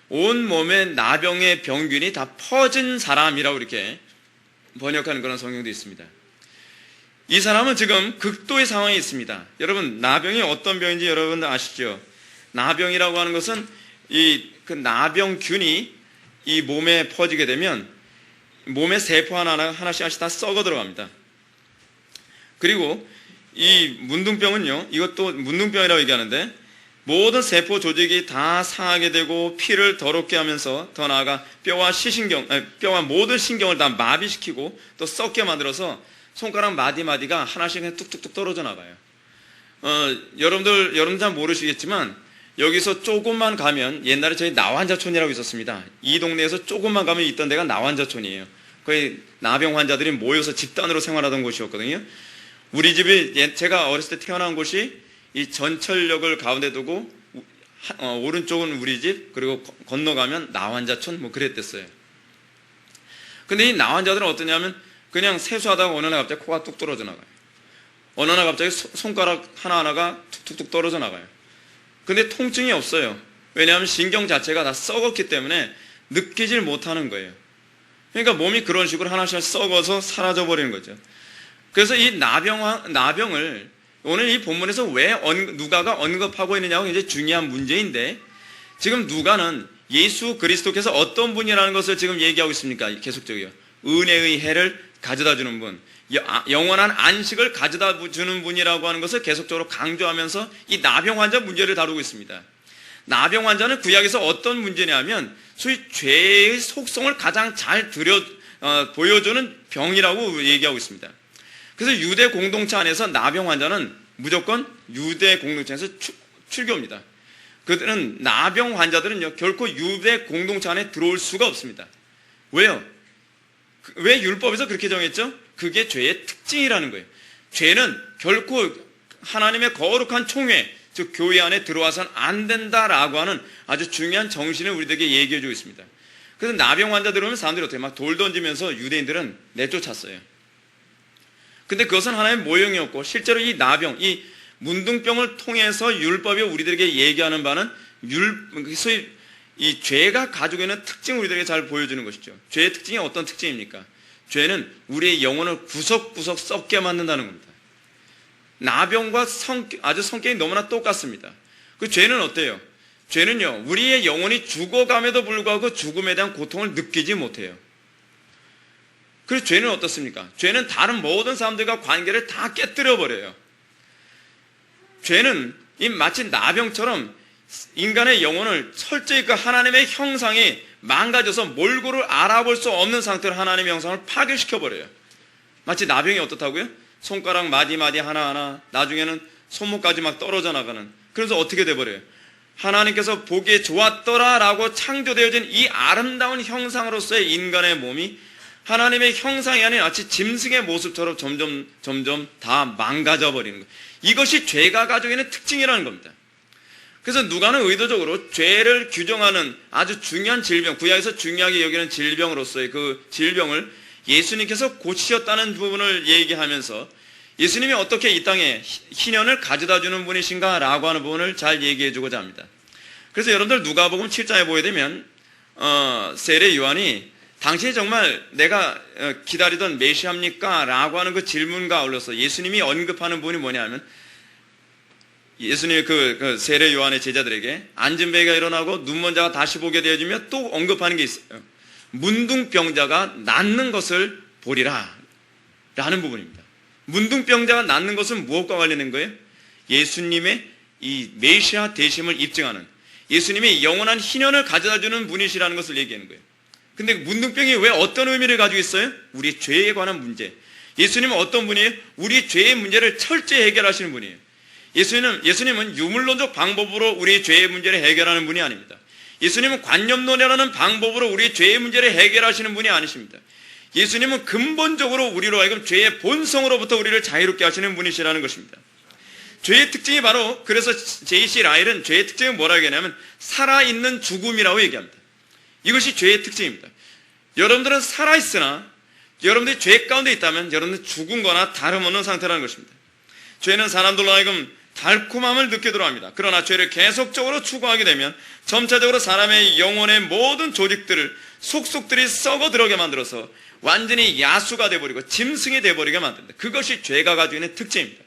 온 몸에 나병의 병균이 다 퍼진 사람이라고 이렇게 번역하는 그런 성경도 있습니다. 이 사람은 지금 극도의 상황에 있습니다. 여러분, 나병이 어떤 병인지 여러분 아시죠? 나병이라고 하는 것은 그 나병균이 이 몸에 퍼지게 되면 몸의 세포 하나씩 다 썩어 들어갑니다. 그리고 이 문둥병은요, 이것도 문둥병이라고 얘기하는데, 모든 세포 조직이 다 상하게 되고 피를 더럽게 하면서 더 나아가 뼈와 모든 신경을 다 마비시키고 또 썩게 만들어서 손가락 마디마디가 하나씩 뚝뚝뚝 떨어져 나가요. 여러분들 잘 모르시겠지만 여기서 조금만 가면, 옛날에 저희 나환자촌이라고 있었습니다. 이 동네에서 조금만 가면 있던 데가 나환자촌이에요. 거의 나병 환자들이 모여서 집단으로 생활하던 곳이었거든요. 우리 집이, 제가 어렸을 때 태어난 곳이 이 전철역을 가운데 두고 오른쪽은 우리 집, 그리고 건너가면 나환자촌 뭐 그랬댔어요. 근데 이 나환자들은 어떠냐면 그냥 세수하다가 어느 날 갑자기 코가 뚝 떨어져 나가요. 어느 날 갑자기 손가락 하나하나가 툭툭툭 떨어져 나가요. 근데 통증이 없어요. 왜냐하면 신경 자체가 다 썩었기 때문에 느끼질 못하는 거예요. 그러니까 몸이 그런 식으로 하나씩 썩어서 사라져버리는 거죠. 그래서 이 나병을 오늘 이 본문에서 왜 누가가 언급하고 있느냐가 굉장히 중요한 문제인데, 지금 누가는 예수 그리스도께서 어떤 분이라는 것을 지금 얘기하고 있습니까? 계속적이요. 은혜의 해를 가져다 주는 분, 영원한 안식을 가져다 주는 분이라고 하는 것을 계속적으로 강조하면서 이 나병 환자 문제를 다루고 있습니다. 나병 환자는 구약에서 어떤 문제냐면 소위 죄의 속성을 가장 잘 보여주는 병이라고 얘기하고 있습니다. 그래서 유대 공동체 안에서 나병 환자는 무조건 유대 공동체에서 출교입니다. 그들은 나병 환자들은요, 결코 유대 공동체 안에 들어올 수가 없습니다. 왜요? 왜 율법에서 그렇게 정했죠? 그게 죄의 특징이라는 거예요. 죄는 결코 하나님의 거룩한 총회, 즉 교회 안에 들어와서는 안 된다라고 하는 아주 중요한 정신을 우리들에게 얘기해 주고 있습니다. 그래서 나병 환자 들어오면 사람들이 어떻게 막 돌 던지면서 유대인들은 내쫓았어요. 근데 그것은 하나의 모형이었고, 실제로 이 나병, 이 문둥병을 통해서 율법이 우리들에게 얘기하는 바는 소위 이 죄가 가지고 있는 특징을 우리들에게 잘 보여주는 것이죠. 죄의 특징이 어떤 특징입니까? 죄는 우리의 영혼을 구석구석 썩게 만든다는 겁니다. 나병과 아주 성격이 너무나 똑같습니다. 그 죄는 어때요? 죄는요, 우리의 영혼이 죽어감에도 불구하고 죽음에 대한 고통을 느끼지 못해요. 그래서 죄는 어떻습니까? 죄는 다른 모든 사람들과 관계를 다 깨뜨려 버려요. 죄는 이 마치 나병처럼 인간의 영혼을 철저히 그 하나님의 형상이 망가져서 몰골을 알아볼 수 없는 상태로 하나님의 형상을 파괴시켜버려요. 마치 나병이 어떻다고요? 손가락 마디마디 하나하나 나중에는 손목까지 막 떨어져 나가는, 그래서 어떻게 돼버려요? 하나님께서 보기에 좋았더라라고 창조되어진 이 아름다운 형상으로서의 인간의 몸이 하나님의 형상이 아닌 마치 짐승의 모습처럼 점점 다 망가져 버리는 거예요. 이것이 죄가 가지고 있는 특징이라는 겁니다. 그래서 누가는 의도적으로 죄를 규정하는 아주 중요한 질병, 구약에서 중요하게 여기는 질병으로서의 그 질병을 예수님께서 고치셨다는 부분을 얘기하면서 예수님이 어떻게 이 땅에 희년을 가져다 주는 분이신가 라고 하는 부분을 잘 얘기해 주고자 합니다. 그래서 여러분들 누가복음 7장에 보게 되면 세례 요한이 당신이 정말 내가 기다리던 메시아입니까? 라고 하는 그 질문과 아울러서 예수님이 언급하는 부분이 뭐냐면, 예수님이 그 세례 요한의 제자들에게 앉은 배가 일어나고 눈먼 자가 다시 보게 되어지며 또 언급하는 게 있어요. 문둥병자가 낫는 것을 보리라 라는 부분입니다. 문둥병자가 낫는 것은 무엇과 관련된 거예요? 예수님의 이 메시아 되심을 입증하는, 예수님이 영원한 희년을 가져다주는 분이시라는 것을 얘기하는 거예요. 근데 문둥병이 왜 어떤 의미를 가지고 있어요? 우리 죄에 관한 문제. 예수님은 어떤 분이에요? 우리 죄의 문제를 철저히 해결하시는 분이에요. 예수님은 유물론적 방법으로 우리의 죄의 문제를 해결하는 분이 아닙니다. 예수님은 관념론이라는 방법으로 우리의 죄의 문제를 해결하시는 분이 아니십니다. 예수님은 근본적으로 우리로 하여금 죄의 본성으로부터 우리를 자유롭게 하시는 분이시라는 것입니다. 죄의 특징이 바로, 그래서 J.C. 라일은 죄의 특징은 뭐라고 얘기하냐면 살아있는 죽음이라고 얘기합니다. 이것이 죄의 특징입니다. 여러분들은 살아있으나 여러분들이 죄 가운데 있다면 여러분들은 죽은 거나 다름없는 상태라는 것입니다. 죄는 사람들로 하여금 달콤함을 느끼도록 합니다. 그러나 죄를 계속적으로 추구하게 되면 점차적으로 사람의 영혼의 모든 조직들을 속속들이 썩어 들어게 만들어서 완전히 야수가 되어버리고 짐승이 되어버리게 만듭니다. 그것이 죄가 가지고 있는 특징입니다.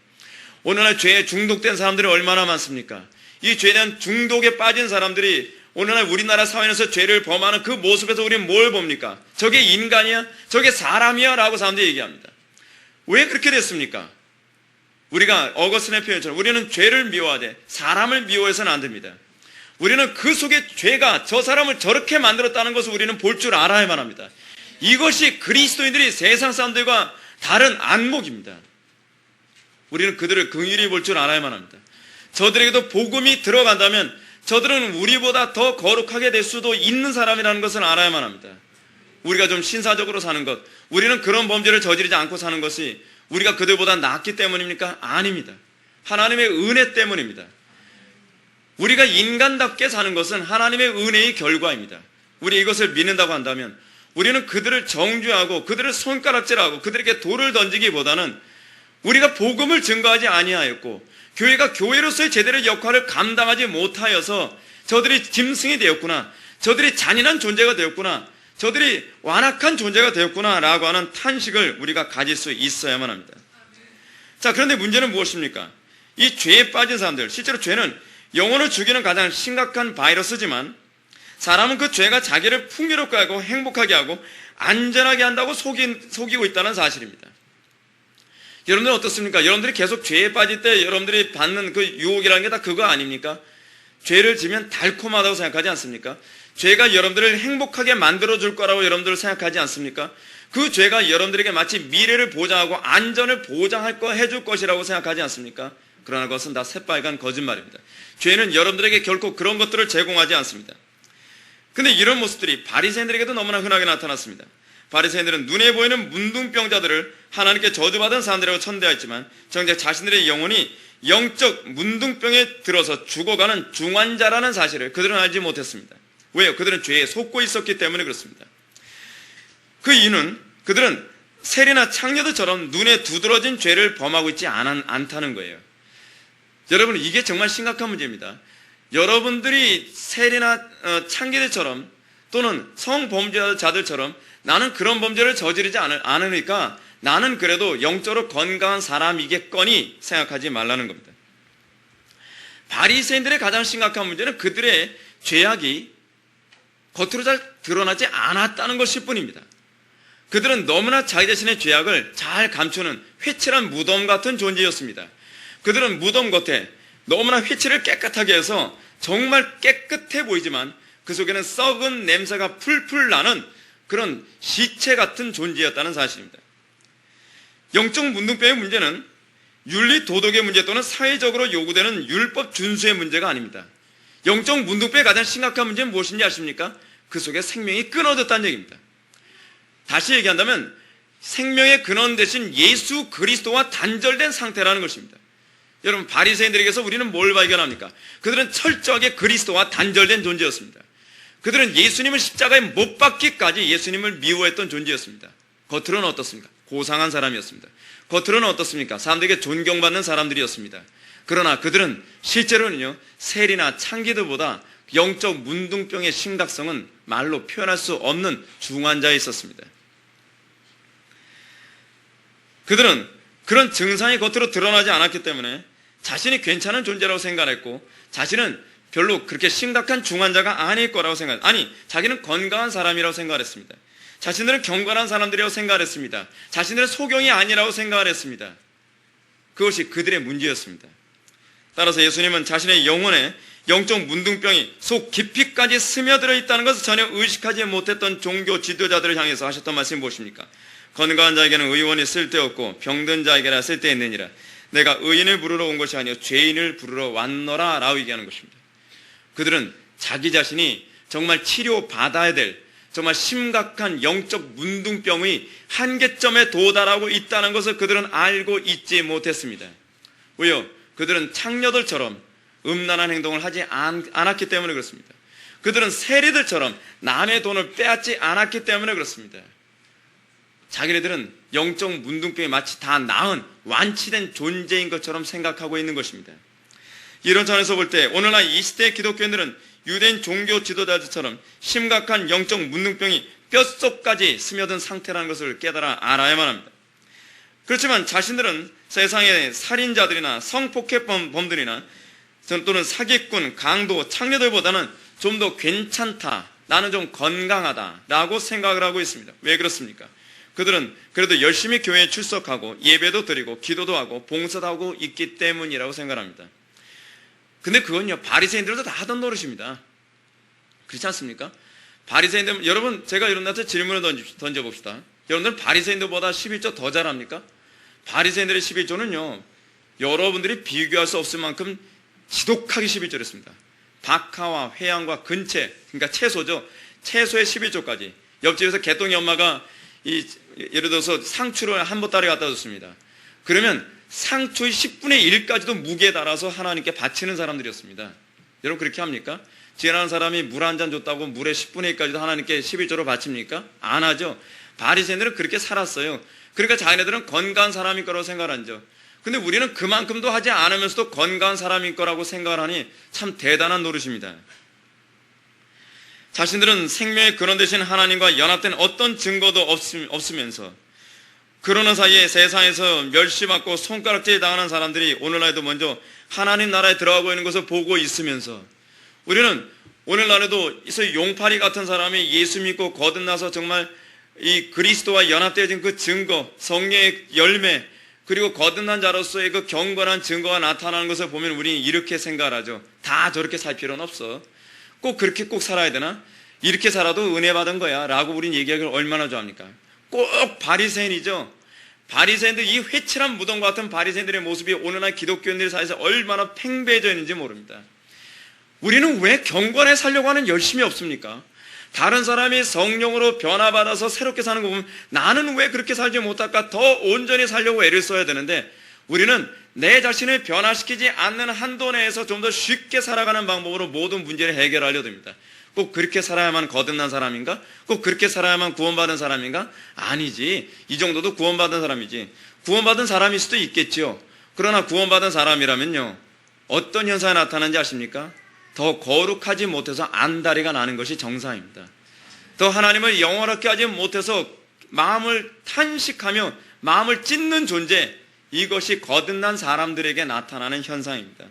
오늘날 죄에 중독된 사람들이 얼마나 많습니까? 이 죄에 대한 중독에 빠진 사람들이 오늘날 우리나라 사회에서 죄를 범하는 그 모습에서 우리는 뭘 봅니까? 저게 인간이야? 저게 사람이야? 라고 사람들이 얘기합니다. 왜 그렇게 됐습니까? 우리가 어거스틴의 표현처럼 우리는 죄를 미워하되 사람을 미워해서는 안 됩니다. 우리는 그 속에 죄가 저 사람을 저렇게 만들었다는 것을 우리는 볼 줄 알아야만 합니다. 이것이 그리스도인들이 세상 사람들과 다른 안목입니다. 우리는 그들을 긍휼히 볼 줄 알아야만 합니다. 저들에게도 복음이 들어간다면 저들은 우리보다 더 거룩하게 될 수도 있는 사람이라는 것을 알아야만 합니다. 우리가 좀 신사적으로 사는 것, 우리는 그런 범죄를 저지르지 않고 사는 것이 우리가 그들보다 낫기 때문입니까? 아닙니다. 하나님의 은혜 때문입니다. 우리가 인간답게 사는 것은 하나님의 은혜의 결과입니다. 우리 이것을 믿는다고 한다면 우리는 그들을 정죄하고 그들을 손가락질하고 그들에게 돌을 던지기보다는 우리가 복음을 증거하지 아니하였고 교회가 교회로서의 제대로 역할을 감당하지 못하여서 저들이 짐승이 되었구나, 저들이 잔인한 존재가 되었구나, 저들이 완악한 존재가 되었구나 라고 하는 탄식을 우리가 가질 수 있어야만 합니다. 자, 그런데 문제는 무엇입니까? 이 죄에 빠진 사람들, 실제로 죄는 영혼을 죽이는 가장 심각한 바이러스지만 사람은 그 죄가 자기를 풍요롭게 하고 행복하게 하고 안전하게 한다고 속이고 있다는 사실입니다. 여러분들 어떻습니까? 여러분들이 계속 죄에 빠질 때 여러분들이 받는 그 유혹이라는 게 다 그거 아닙니까? 죄를 지면 달콤하다고 생각하지 않습니까? 죄가 여러분들을 행복하게 만들어줄 거라고 여러분들 생각하지 않습니까? 그 죄가 여러분들에게 마치 미래를 보장하고 안전을 보장할 거 해줄 것이라고 생각하지 않습니까? 그러나 그것은 다 새빨간 거짓말입니다. 죄는 여러분들에게 결코 그런 것들을 제공하지 않습니다. 근데 이런 모습들이 바리새인들에게도 너무나 흔하게 나타났습니다. 바리새인들은 눈에 보이는 문둥병자들을 하나님께 저주받은 사람들이라고 천대했지만 정작 자신들의 영혼이 영적 문둥병에 들어서 죽어가는 중환자라는 사실을 그들은 알지 못했습니다. 왜요? 그들은 죄에 속고 있었기 때문에 그렇습니다. 그 이유는 그들은 세리나 창녀들처럼 눈에 두드러진 죄를 범하고 있지 않다는 거예요. 여러분, 이게 정말 심각한 문제입니다. 여러분들이 세리나 창기들처럼 또는 성범죄자들처럼 나는 그런 범죄를 저지르지 않으니까 나는 그래도 영적으로 건강한 사람이겠거니 생각하지 말라는 겁니다. 바리새인들의 가장 심각한 문제는 그들의 죄악이 겉으로 잘 드러나지 않았다는 것일 뿐입니다. 그들은 너무나 자기 자신의 죄악을 잘 감추는 회칠한 무덤 같은 존재였습니다. 그들은 무덤 겉에 너무나 휘치를 깨끗하게 해서 정말 깨끗해 보이지만 그 속에는 썩은 냄새가 풀풀 나는 그런 시체 같은 존재였다는 사실입니다. 영적 문둥병의 문제는 윤리 도덕의 문제 또는 사회적으로 요구되는 율법 준수의 문제가 아닙니다. 영적 문둥병의 가장 심각한 문제는 무엇인지 아십니까? 그 속에 생명이 끊어졌다는 얘기입니다. 다시 얘기한다면 생명의 근원 대신 예수 그리스도와 단절된 상태라는 것입니다. 여러분, 바리새인들에게서 우리는 뭘 발견합니까? 그들은 철저하게 그리스도와 단절된 존재였습니다. 그들은 예수님을 십자가에 못 박기까지 예수님을 미워했던 존재였습니다. 겉으로는 어떻습니까? 고상한 사람이었습니다. 겉으로는 어떻습니까? 사람들에게 존경받는 사람들이었습니다. 그러나 그들은 실제로는요, 세리나 창기들보다 영적 문둥병의 심각성은 말로 표현할 수 없는 중환자에 있었습니다. 그들은 그런 증상이 겉으로 드러나지 않았기 때문에 자신이 괜찮은 존재라고 생각했고, 자신은 별로 그렇게 심각한 중환자가 아닐 거라고 자기는 건강한 사람이라고 생각했습니다. 자신들은 경건한 사람들이라고 생각했습니다. 자신들은 소경이 아니라고 생각을 했습니다. 그것이 그들의 문제였습니다. 따라서 예수님은 자신의 영혼에 영적 문둥병이 속 깊이까지 스며들어 있다는 것을 전혀 의식하지 못했던 종교 지도자들을 향해서 하셨던 말씀이 무엇입니까? 건강한 자에게는 의원이 쓸데없고 병든 자에게나 쓸데있느니라. 내가 의인을 부르러 온 것이 아니요 죄인을 부르러 왔노라 라고 얘기하는 것입니다. 그들은 자기 자신이 정말 치료받아야 될 정말 심각한 영적 문둥병의 한계점에 도달하고 있다는 것을 그들은 알고 있지 못했습니다. 왜요? 그들은 창녀들처럼 음란한 행동을 하지 않았기 때문에 그렇습니다. 그들은 세리들처럼 남의 돈을 빼앗지 않았기 때문에 그렇습니다. 자기네들은 영적 문둥병이 마치 다 나은 완치된 존재인 것처럼 생각하고 있는 것입니다. 이런 점에서 볼 때 오늘날 이 시대의 기독교인들은 유대인 종교 지도자들처럼 심각한 영적 문둥병이 뼛속까지 스며든 상태라는 것을 깨달아 알아야만 합니다. 그렇지만 자신들은 세상의 살인자들이나 성폭행범들이나 또는 사기꾼, 강도, 창녀들보다는 좀 더 괜찮다, 나는 좀 건강하다라고 생각을 하고 있습니다. 왜 그렇습니까? 그들은 그래도 열심히 교회에 출석하고 예배도 드리고 기도도 하고 봉사도 하고 있기 때문이라고 생각합니다. 근데 그건요, 바리새인들도 다 하던 노릇입니다. 그렇지 않습니까? 바리새인들, 여러분, 제가 여러분한테 질문을 던져봅시다. 여러분들 바리새인들보다 11조 더 잘합니까? 바리새인들의 11조는요, 여러분들이 비교할 수 없을 만큼 지독하게 11조를 했습니다. 박하와 회양과 근채, 그러니까 채소죠. 채소의 11조까지. 옆집에서 개똥이 엄마가 예를 들어서 상추를 한 보따리 갖다 줬습니다. 그러면 상추의 10분의 1까지도 무게에 따라서 하나님께 바치는 사람들이었습니다. 여러분 그렇게 합니까? 지혜라는 사람이 물 한 잔 줬다고 물의 10분의 1까지도 하나님께 11조로 바칩니까? 안 하죠. 바리새인들은 그렇게 살았어요. 그러니까 자기네들은 건강한 사람일 거라고 생각하죠. 근데 우리는 그만큼도 하지 않으면서도 건강한 사람일 거라고 생각을 하니 참 대단한 노릇입니다. 자신들은 생명의 근원 되신 하나님과 연합된 어떤 증거도 없으면서 그러는 사이에 세상에서 멸시받고 손가락질 당하는 사람들이 오늘날에도 먼저 하나님 나라에 들어가고 있는 것을 보고 있으면서 우리는 오늘날에도 이 용파리 같은 사람이 예수 믿고 거듭나서 정말 이 그리스도와 연합되어진 그 증거, 성령의 열매, 그리고 거듭난 자로서의 그 경건한 증거가 나타나는 것을 보면 우리는 이렇게 생각을 하죠. 다 저렇게 살 필요는 없어. 꼭 그렇게 꼭 살아야 되나? 이렇게 살아도 은혜 받은 거야 라고 우리는 얘기하기를 얼마나 좋아합니까? 꼭 바리새인이죠. 바리새인들, 이 회칠한 무덤과 같은 바리새인들의 모습이 오늘날 기독교인들 사이에서 얼마나 팽배해져 있는지 모릅니다. 우리는 왜 경건에 살려고 하는 열심이 없습니까? 다른 사람이 성령으로 변화받아서 새롭게 사는 거 보면 나는 왜 그렇게 살지 못할까? 더 온전히 살려고 애를 써야 되는데 우리는 내 자신을 변화시키지 않는 한도 내에서 좀 더 쉽게 살아가는 방법으로 모든 문제를 해결하려 듭니다. 꼭 그렇게 살아야만 거듭난 사람인가? 꼭 그렇게 살아야만 구원받은 사람인가? 아니지. 이 정도도 구원받은 사람이지. 구원받은 사람일 수도 있겠지요. 그러나 구원받은 사람이라면요, 어떤 현상이 나타나는지 아십니까? 더 거룩하지 못해서 안다리가 나는 것이 정상입니다. 더 하나님을 영원하게 하지 못해서 마음을 탄식하며 마음을 찢는 존재, 이것이 거듭난 사람들에게 나타나는 현상입니다.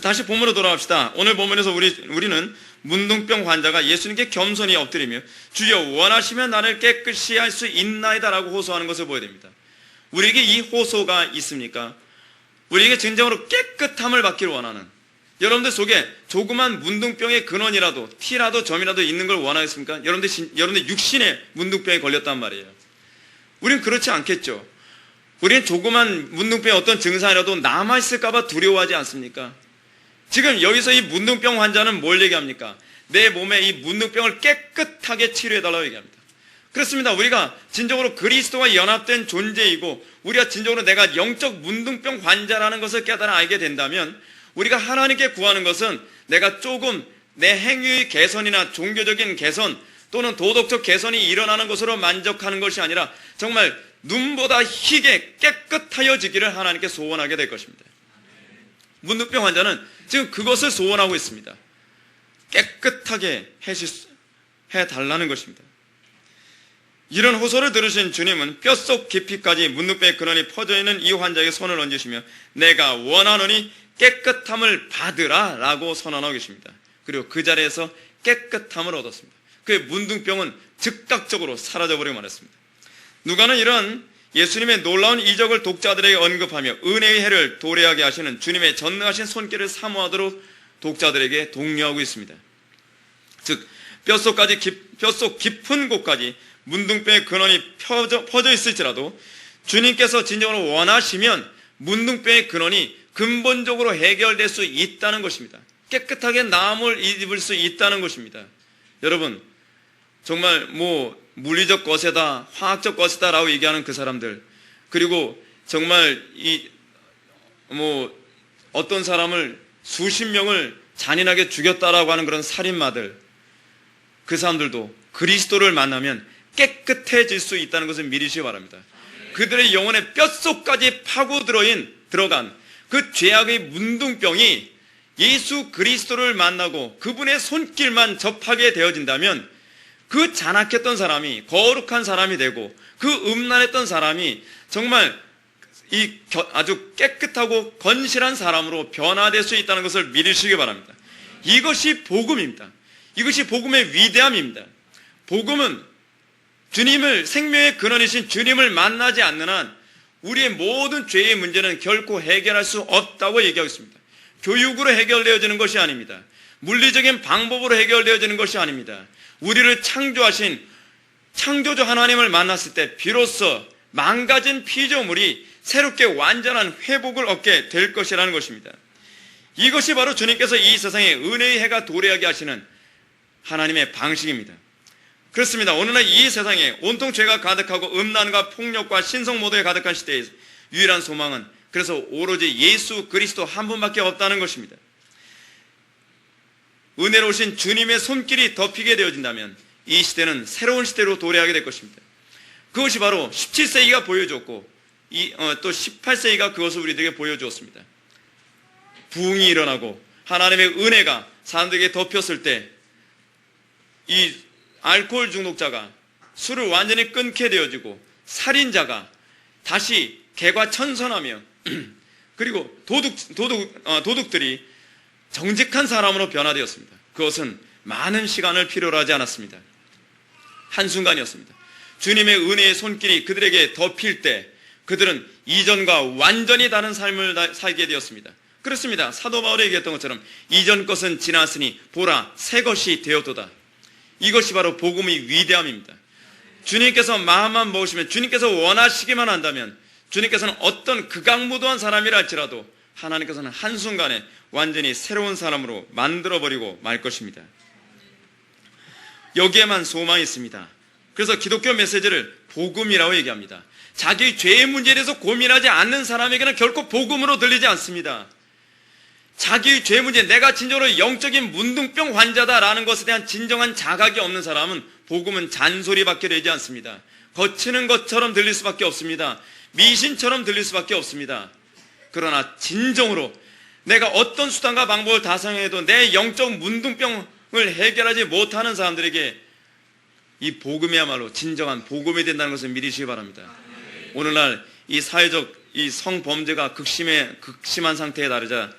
다시 본문으로 돌아갑시다. 오늘 본문에서 우리는 문둥병 환자가 예수님께 겸손히 엎드리며 주여 원하시면 나를 깨끗이 할 수 있나이다 라고 호소하는 것을 보여야 됩니다. 우리에게 이 호소가 있습니까? 우리에게 진정으로 깨끗함을 받기를 원하는, 여러분들 속에 조그만 문둥병의 근원이라도 티라도 점이라도 있는 걸 원하겠습니까? 여러분들 육신에 문둥병에 걸렸단 말이에요. 우린 그렇지 않겠죠. 우리는 조그만 문둥병의 어떤 증상이라도 남아있을까봐 두려워하지 않습니까? 지금 여기서 이 문둥병 환자는 뭘 얘기합니까? 내 몸에 이 문둥병을 깨끗하게 치료해달라고 얘기합니다. 그렇습니다. 우리가 진정으로 그리스도와 연합된 존재이고 우리가 진정으로 내가 영적 문둥병 환자라는 것을 깨달아 알게 된다면 우리가 하나님께 구하는 것은 내가 조금 내 행위의 개선이나 종교적인 개선 또는 도덕적 개선이 일어나는 것으로 만족하는 것이 아니라 정말 눈보다 희게 깨끗하여지기를 하나님께 소원하게 될 것입니다. 문둥병 환자는 지금 그것을 소원하고 있습니다. 깨끗하게 해달라는 것입니다. 이런 호소를 들으신 주님은 뼛속 깊이까지 문둥병의 근원이 퍼져있는 이 환자에게 손을 얹으시며 내가 원하노니 깨끗함을 받으라 라고 선언하고 계십니다. 그리고 그 자리에서 깨끗함을 얻었습니다. 그의 문둥병은 즉각적으로 사라져버리고 말았습니다. 누가는 이런 예수님의 놀라운 이적을 독자들에게 언급하며 은혜의 해를 도래하게 하시는 주님의 전능하신 손길을 사모하도록 독자들에게 독려하고 있습니다. 즉 뼛속 깊은 곳까지 문둥병의 근원이 퍼져 있을지라도 주님께서 진정으로 원하시면 문둥병의 근원이 근본적으로 해결될 수 있다는 것입니다. 깨끗하게 나음을 입을 수 있다는 것입니다. 여러분, 정말 물리적 거세다, 화학적 거세다 라고 얘기하는 그 사람들, 그리고 정말 어떤 사람을 수십 명을 잔인하게 죽였다라고 하는 그런 살인마들, 그 사람들도 그리스도를 만나면 깨끗해질 수 있다는 것을 믿으시기 바랍니다. 그들의 영혼의 뼛속까지 파고 들어간 그 죄악의 문둥병이 예수 그리스도를 만나고 그분의 손길만 접하게 되어진다면 그 잔악했던 사람이 거룩한 사람이 되고 그 음란했던 사람이 정말 아주 깨끗하고 건실한 사람으로 변화될 수 있다는 것을 믿으시기 바랍니다. 이것이 복음입니다. 이것이 복음의 위대함입니다. 복음은 생명의 근원이신 주님을 만나지 않는 한 우리의 모든 죄의 문제는 결코 해결할 수 없다고 얘기하고 있습니다. 교육으로 해결되어지는 것이 아닙니다. 물리적인 방법으로 해결되어지는 것이 아닙니다. 우리를 창조하신 창조주 하나님을 만났을 때 비로소 망가진 피조물이 새롭게 완전한 회복을 얻게 될 것이라는 것입니다. 이것이 바로 주님께서 이 세상에 은혜의 해가 도래하게 하시는 하나님의 방식입니다. 그렇습니다. 오늘날 이 세상에 온통 죄가 가득하고 음란과 폭력과 신성모독에 가득한 시대에 유일한 소망은 그래서 오로지 예수 그리스도 한 분밖에 없다는 것입니다. 은혜로우신 주님의 손길이 덮이게 되어진다면 이 시대는 새로운 시대로 도래하게 될 것입니다. 그것이 바로 17세기가 보여줬고 또 18세기가 그것을 우리들에게 보여주었습니다. 부흥이 일어나고 하나님의 은혜가 사람들에게 덮였을 때 이 알코올 중독자가 술을 완전히 끊게 되어지고 살인자가 다시 개과천선하며 그리고 도둑들이 정직한 사람으로 변화되었습니다. 그것은 많은 시간을 필요로 하지 않았습니다. 한순간이었습니다. 주님의 은혜의 손길이 그들에게 덮일 때 그들은 이전과 완전히 다른 삶을 살게 되었습니다. 그렇습니다. 사도 바울이 얘기했던 것처럼 이전 것은 지났으니 보라 새 것이 되었도다. 이것이 바로 복음의 위대함입니다. 주님께서 마음만 먹으시면, 주님께서 원하시기만 한다면, 주님께서는 어떤 극악무도한 사람이라 할지라도 하나님께서는 한순간에 완전히 새로운 사람으로 만들어버리고 말 것입니다. 여기에만 소망이 있습니다. 그래서 기독교 메시지를 복음이라고 얘기합니다. 자기 죄의 문제에 대해서 고민하지 않는 사람에게는 결코 복음으로 들리지 않습니다. 자기의 죄 문제, 내가 진정으로 영적인 문둥병 환자다라는 것에 대한 진정한 자각이 없는 사람은 복음은 잔소리밖에 되지 않습니다. 거치는 것처럼 들릴 수밖에 없습니다. 미신처럼 들릴 수밖에 없습니다. 그러나 진정으로 내가 어떤 수단과 방법을 다 사용해도 내 영적 문둥병을 해결하지 못하는 사람들에게 이 복음이야말로 진정한 복음이 된다는 것을 믿으시기 바랍니다. 오늘날 이 사회적 이 성범죄가 극심한 상태에 다르자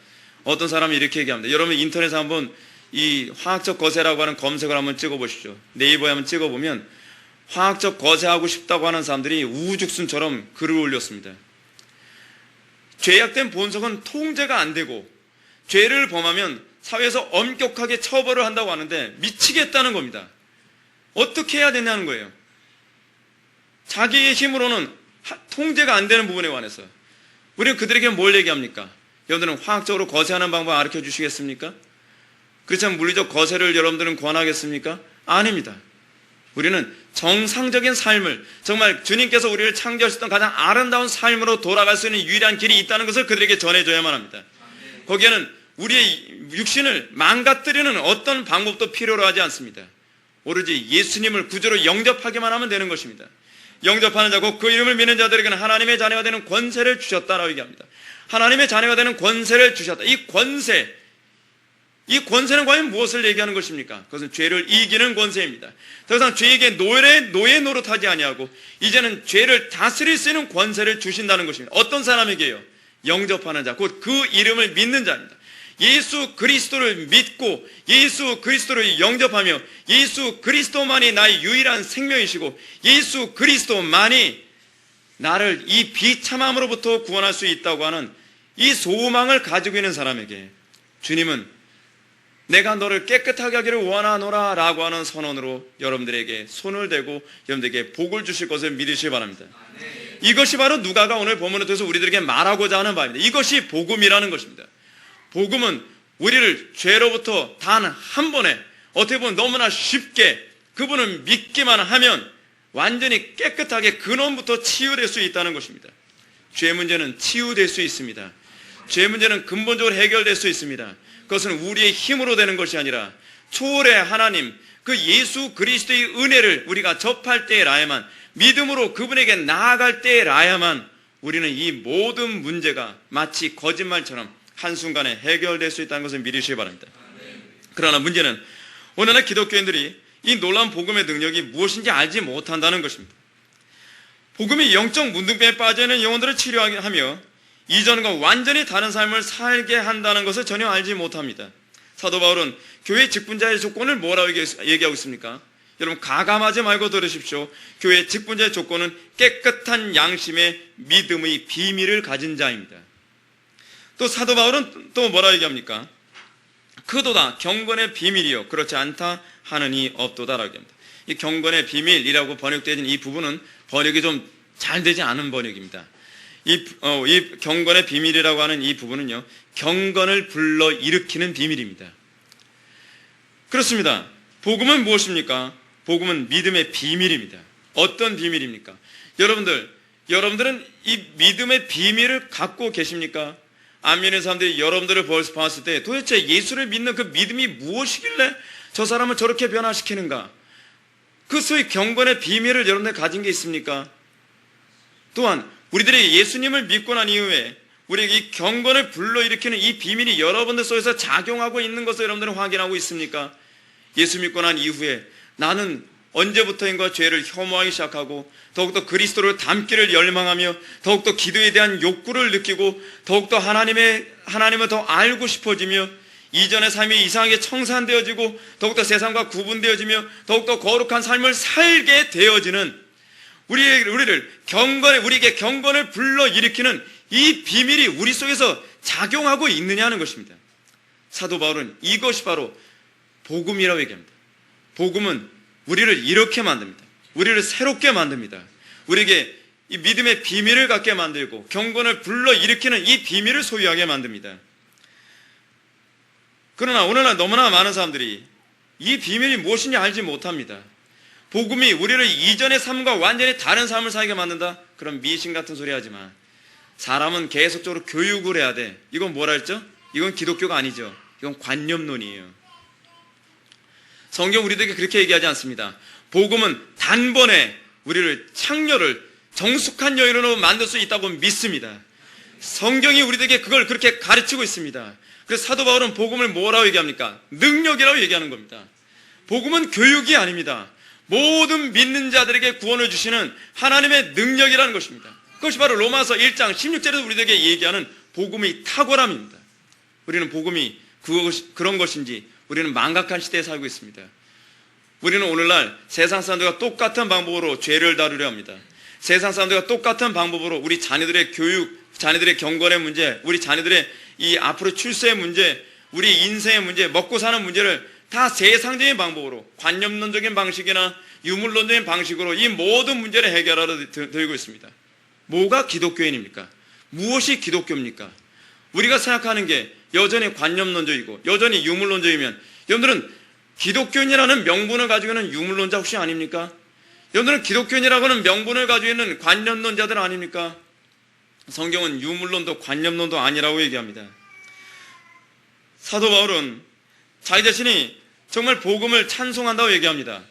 어떤 사람이 이렇게 얘기합니다. 여러분 인터넷에 한번 이 화학적 거세라고 하는 검색을 한번 찍어보십시오. 네이버에 한번 찍어보면 화학적 거세하고 싶다고 하는 사람들이 우후죽순처럼 글을 올렸습니다. 죄악된 본성은 통제가 안 되고 죄를 범하면 사회에서 엄격하게 처벌을 한다고 하는데 미치겠다는 겁니다. 어떻게 해야 되냐는 거예요. 자기의 힘으로는 통제가 안 되는 부분에 관해서 우리는 그들에게 뭘 얘기합니까? 여러분들은 화학적으로 거세하는 방법 가르쳐 주시겠습니까? 그렇지만 물리적 거세를 여러분들은 권하겠습니까? 아닙니다. 우리는 정상적인 삶을, 정말 주님께서 우리를 창조하셨던 가장 아름다운 삶으로 돌아갈 수 있는 유일한 길이 있다는 것을 그들에게 전해줘야만 합니다. 거기에는 우리의 육신을 망가뜨리는 어떤 방법도 필요로 하지 않습니다. 오로지 예수님을 구주로 영접하기만 하면 되는 것입니다. 영접하는 자고 그 이름을 믿는 자들에게는 하나님의 자녀가 되는 권세를 주셨다라고 얘기합니다. 하나님의 자녀가 되는 권세를 주셨다. 이 권세는 과연 무엇을 얘기하는 것입니까? 그것은 죄를 이기는 권세입니다. 더 이상 죄에게 노예 노릇하지 아니하고 이제는 죄를 다스릴 수 있는 권세를 주신다는 것입니다. 어떤 사람에게요? 영접하는 자, 곧 그 이름을 믿는 자입니다. 예수 그리스도를 믿고 예수 그리스도를 영접하며 예수 그리스도만이 나의 유일한 생명이시고 예수 그리스도만이 나를 이 비참함으로부터 구원할 수 있다고 하는 이 소망을 가지고 있는 사람에게 주님은 내가 너를 깨끗하게 하기를 원하노라 라고 하는 선언으로 여러분들에게 손을 대고 여러분들에게 복을 주실 것을 믿으시기 바랍니다. 이것이 바로 누가가 오늘 본문에 통해서 우리들에게 말하고자 하는 바입니다. 이것이 복음이라는 것입니다. 복음은 우리를 죄로부터 단 한 번에 어떻게 보면 너무나 쉽게 그분을 믿기만 하면 완전히 깨끗하게 근원부터 치유될 수 있다는 것입니다. 죄 문제는 치유될 수 있습니다. 죄 문제는 근본적으로 해결될 수 있습니다. 그것은 우리의 힘으로 되는 것이 아니라 초월의 하나님, 그 예수 그리스도의 은혜를 우리가 접할 때라야만, 믿음으로 그분에게 나아갈 때라야만 우리는 이 모든 문제가 마치 거짓말처럼 한순간에 해결될 수 있다는 것을 믿으시기 바랍니다. 그러나 문제는 오늘날 기독교인들이 이 놀라운 복음의 능력이 무엇인지 알지 못한다는 것입니다. 복음이 영적 문둥병에 빠져있는 영혼들을 치료하며 이전과 완전히 다른 삶을 살게 한다는 것을 전혀 알지 못합니다. 사도 바울은 교회 직분자의 조건을 뭐라고 얘기하고 있습니까? 여러분 가감하지 말고 들으십시오. 교회 직분자의 조건은 깨끗한 양심의 믿음의 비밀을 가진 자입니다. 또 사도 바울은 또 뭐라고 얘기합니까? 그도다 경건의 비밀이요 그렇지 않다 하느니 없도다라고 얘기합니다. 이 경건의 비밀이라고 번역되어진 이 부분은 번역이 좀 잘 되지 않은 번역입니다. 이 경건의 비밀이라고 하는 이 부분은요, 경건을 불러 일으키는 비밀입니다. 그렇습니다. 복음은 무엇입니까? 복음은 믿음의 비밀입니다. 어떤 비밀입니까? 여러분들은 이 믿음의 비밀을 갖고 계십니까? 안 믿는 사람들이 여러분들을 봤을 때 도대체 예수를 믿는 그 믿음이 무엇이길래 저 사람을 저렇게 변화시키는가? 그 소위 경건의 비밀을 여러분들 가진 게 있습니까? 또한 우리들이 예수님을 믿고 난 이후에 우리에게 이 경건을 불러일으키는 이 비밀이 여러분들 속에서 작용하고 있는 것을 여러분들은 확인하고 있습니까? 예수 믿고 난 이후에 나는 언제부터인가 죄를 혐오하기 시작하고 더욱더 그리스도를 닮기를 열망하며 더욱더 기도에 대한 욕구를 느끼고 더욱더 하나님을 더 알고 싶어지며 이전의 삶이 이상하게 청산되어지고 더욱더 세상과 구분되어지며 더욱더 거룩한 삶을 살게 되어지는 우리에게 경건을 불러일으키는 이 비밀이 우리 속에서 작용하고 있느냐는 것입니다. 사도 바울은 이것이 바로 복음이라고 얘기합니다. 복음은 우리를 이렇게 만듭니다. 우리를 새롭게 만듭니다. 우리에게 이 믿음의 비밀을 갖게 만들고 경건을 불러일으키는 이 비밀을 소유하게 만듭니다. 그러나 오늘날 너무나 많은 사람들이 이 비밀이 무엇인지 알지 못합니다. 복음이 우리를 이전의 삶과 완전히 다른 삶을 살게 만든다? 그럼 미신 같은 소리 하지 마. 사람은 계속적으로 교육을 해야 돼. 이건 뭐라 했죠? 이건 기독교가 아니죠. 이건 관념론이에요. 성경 우리들에게 그렇게 얘기하지 않습니다. 복음은 단번에 우리를 창녀를 정숙한 여인으로 만들 수 있다고 믿습니다. 성경이 우리들에게 그걸 그렇게 가르치고 있습니다. 그래서 사도 바울은 복음을 뭐라고 얘기합니까? 능력이라고 얘기하는 겁니다. 복음은 교육이 아닙니다. 모든 믿는 자들에게 구원을 주시는 하나님의 능력이라는 것입니다. 그것이 바로 로마서 1장 16절에서 우리들에게 얘기하는 복음의 탁월함입니다. 우리는 복음이 그런 것인지 우리는 망각한 시대에 살고 있습니다. 우리는 오늘날 세상 사람들과 똑같은 방법으로 죄를 다루려 합니다. 세상 사람들과 똑같은 방법으로 우리 자녀들의 교육, 자녀들의 경건의 문제, 우리 자녀들의 이 앞으로 출세의 문제, 우리 인생의 문제, 먹고 사는 문제를 다 세상적인 방법으로, 관념론적인 방식이나 유물론적인 방식으로 이 모든 문제를 해결하러 들고 있습니다. 뭐가 기독교인입니까? 무엇이 기독교입니까? 우리가 생각하는 게 여전히 관념론적이고 여전히 유물론적이면 여러분들은 기독교인이라는 명분을 가지고 있는 유물론자 혹시 아닙니까? 여러분들은 기독교인이라고 하는 명분을 가지고 있는 관념론자들 아닙니까? 성경은 유물론도 관념론도 아니라고 얘기합니다. 사도 바울은 자기 자신이 정말 복음을 찬송한다고 얘기합니다.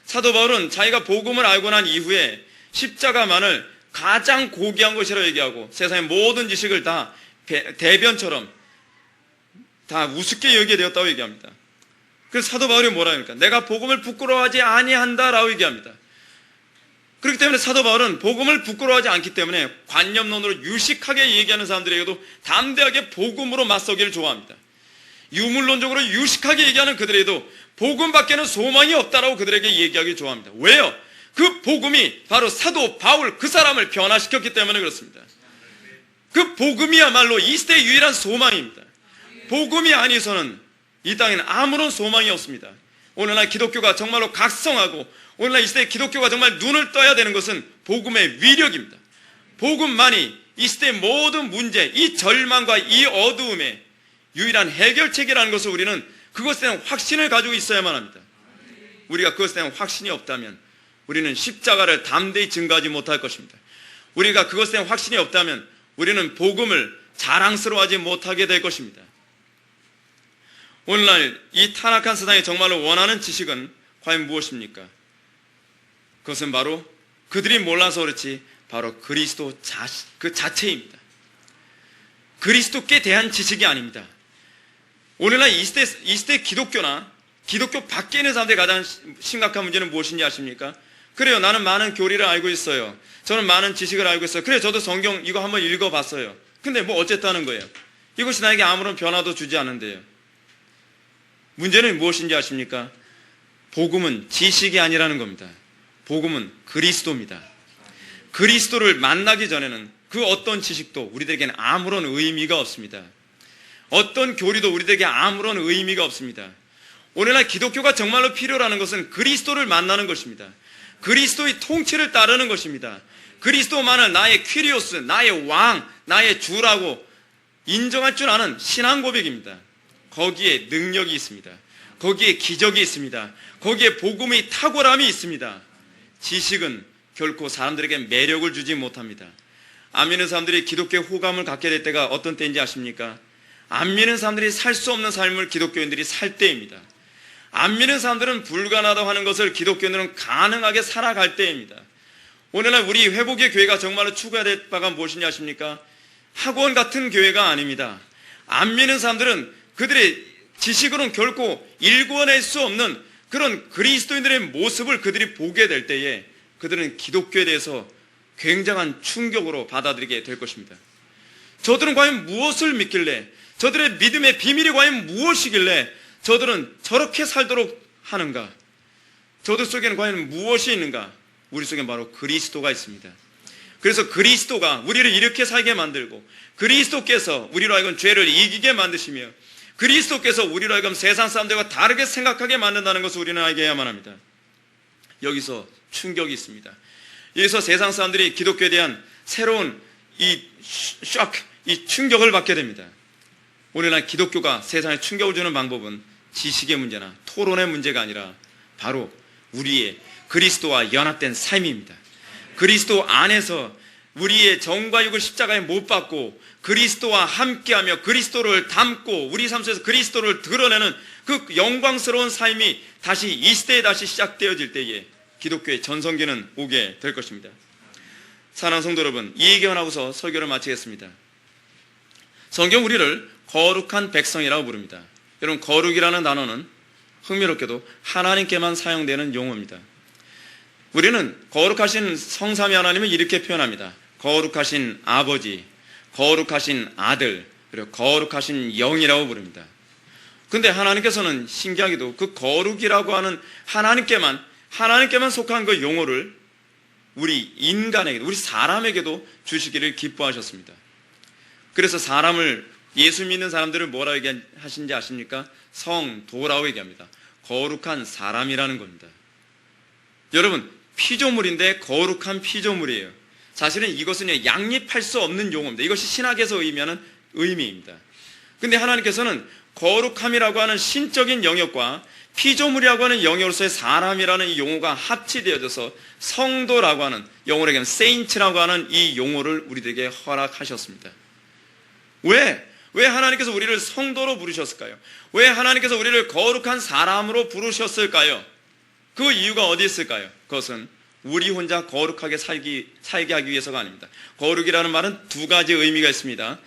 사도 바울은 자기가 복음을 알고 난 이후에 십자가만을 가장 고귀한 것이라고 얘기하고 세상의 모든 지식을 다 대변처럼 다 우습게 여기게 되었다고 얘기합니다. 그래서 사도 바울이 뭐라 합니까? 내가 복음을 부끄러워하지 아니한다라고 얘기합니다. 그렇기 때문에 사도 바울은 복음을 부끄러워하지 않기 때문에 관념론으로 유식하게 얘기하는 사람들에게도 담대하게 복음으로 맞서기를 좋아합니다. 유물론적으로 유식하게 얘기하는 그들에게도 복음밖에는 소망이 없다라고 그들에게 얘기하기 좋아합니다. 왜요? 그 복음이 바로 사도 바울 그 사람을 변화시켰기 때문에 그렇습니다. 그 복음이야말로 이 시대의 유일한 소망입니다. 복음이 아니서는 이 땅에는 아무런 소망이 없습니다. 오늘날 기독교가 정말로 각성하고 오늘날 이 시대의 기독교가 정말 눈을 떠야 되는 것은 복음의 위력입니다. 복음만이 이 시대의 모든 문제, 이 절망과 이 어두움의 유일한 해결책이라는 것을 우리는 그것에 대한 확신을 가지고 있어야만 합니다. 우리가 그것에 대한 확신이 없다면 우리는 십자가를 담대히 증거하지 못할 것입니다. 우리가 그것에 대한 확신이 없다면 우리는 복음을 자랑스러워하지 못하게 될 것입니다. 오늘날 이 타락한 세상이 정말로 원하는 지식은 과연 무엇입니까? 그것은 바로 그들이 몰라서 그렇지 바로 그리스도 그 자체입니다. 그리스도께 대한 지식이 아닙니다. 오늘날 이 시대 기독교나 기독교 밖에 있는 사람들의 가장 심각한 문제는 무엇인지 아십니까? 그래요, 나는 많은 교리를 알고 있어요. 저는 많은 지식을 알고 있어요. 그래, 저도 성경 이거 한번 읽어봤어요. 근데 뭐 어쨌다는 거예요? 이것이 나에게 아무런 변화도 주지 않는데요. 문제는 무엇인지 아십니까? 복음은 지식이 아니라는 겁니다. 복음은 그리스도입니다. 그리스도를 만나기 전에는 그 어떤 지식도 우리들에게는 아무런 의미가 없습니다. 어떤 교리도 우리들에게 아무런 의미가 없습니다. 오늘날 기독교가 정말로 필요라는 것은 그리스도를 만나는 것입니다. 그리스도의 통치를 따르는 것입니다. 그리스도만을 나의 퀴리오스, 나의 왕, 나의 주라고 인정할 줄 아는 신앙 고백입니다. 거기에 능력이 있습니다. 거기에 기적이 있습니다. 거기에 복음의 탁월함이 있습니다. 지식은 결코 사람들에게 매력을 주지 못합니다. 안 믿는 사람들이 기독교에 호감을 갖게 될 때가 어떤 때인지 아십니까? 안 믿는 사람들이 살 수 없는 삶을 기독교인들이 살 때입니다. 안 믿는 사람들은 불가능하다고 하는 것을 기독교인들은 가능하게 살아갈 때입니다. 오늘날 우리 회복의 교회가 정말로 추구해야 될 바가 무엇인지 아십니까? 학원 같은 교회가 아닙니다. 안 믿는 사람들은 그들의 지식으로는 결코 일궈낼 수 없는 그런 그리스도인들의 모습을 그들이 보게 될 때에 그들은 기독교에 대해서 굉장한 충격으로 받아들이게 될 것입니다. 저들은 과연 무엇을 믿길래, 저들의 믿음의 비밀이 과연 무엇이길래 저들은 저렇게 살도록 하는가? 저들 속에는 과연 무엇이 있는가? 우리 속에 바로 그리스도가 있습니다. 그래서 그리스도가 우리를 이렇게 살게 만들고 그리스도께서 우리로 하여금 죄를 이기게 만드시며 그리스도께서 우리로 하여금 세상 사람들과 다르게 생각하게 만든다는 것을 우리는 알게 해야만 합니다. 여기서 충격이 있습니다. 여기서 세상 사람들이 기독교에 대한 새로운 이 충격을 받게 됩니다. 오늘날 기독교가 세상에 충격을 주는 방법은 지식의 문제나 토론의 문제가 아니라 바로 우리의 그리스도와 연합된 삶입니다. 그리스도 안에서 우리의 정과 육을 십자가에 못 박고 그리스도와 함께하며 그리스도를 담고 우리 삶 속에서 그리스도를 드러내는 그 영광스러운 삶이 다시 이 시대에 다시 시작되어질 때에 기독교의 전성기는 오게 될 것입니다. 사랑하는 성도 여러분, 이 얘기만 하고서 설교를 마치겠습니다. 성경 우리를 거룩한 백성이라고 부릅니다. 여러분, 거룩이라는 단어는 흥미롭게도 하나님께만 사용되는 용어입니다. 우리는 거룩하신 성삼위 하나님을 이렇게 표현합니다. 거룩하신 아버지, 거룩하신 아들, 그리고 거룩하신 영이라고 부릅니다. 근데 하나님께서는 신기하게도 그 거룩이라고 하는 하나님께만 속한 그 용어를 우리 인간에게도, 우리 사람에게도 주시기를 기뻐하셨습니다. 그래서 사람을, 예수 믿는 사람들을 뭐라고 얘기하신지 아십니까? 성도라고 얘기합니다. 거룩한 사람이라는 겁니다. 여러분, 피조물인데 거룩한 피조물이에요. 사실은 이것은 양립할 수 없는 용어입니다. 이것이 신학에서 의미하는 의미입니다. 근데 하나님께서는 거룩함이라고 하는 신적인 영역과 피조물이라고 하는 영역으로서의 사람이라는 이 용어가 합치되어져서 성도라고 하는, 영어로 얘기하면 saint라고 하는 이 용어를 우리들에게 허락하셨습니다. 왜 하나님께서 우리를 성도로 부르셨을까요? 왜 하나님께서 우리를 거룩한 사람으로 부르셨을까요? 그 이유가 어디 있을까요? 그것은 우리 혼자 거룩하게 살게 하기 위해서가 아닙니다. 거룩이라는 말은 두 가지 의미가 있습니다.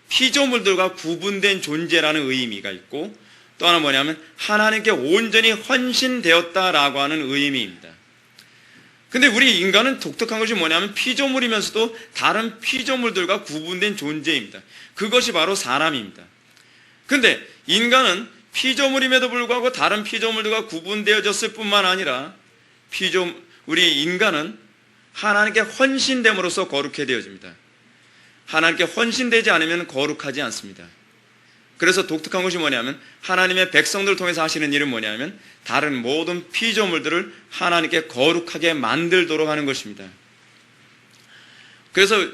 피조물들과 구분된 존재라는 의미가 있고, 또 하나 뭐냐면 하나님께 온전히 헌신되었다라고 하는 의미입니다. 근데 우리 인간은 독특한 것이 뭐냐면 피조물이면서도 다른 피조물들과 구분된 존재입니다. 그것이 바로 사람입니다. 근데 인간은 피조물임에도 불구하고 다른 피조물들과 구분되어졌을 뿐만 아니라 우리 인간은 하나님께 헌신됨으로써 거룩해 되어집니다. 하나님께 헌신되지 않으면 거룩하지 않습니다. 그래서 독특한 것이 뭐냐면 하나님의 백성들을 통해서 하시는 일은 뭐냐면 다른 모든 피조물들을 하나님께 거룩하게 만들도록 하는 것입니다. 그래서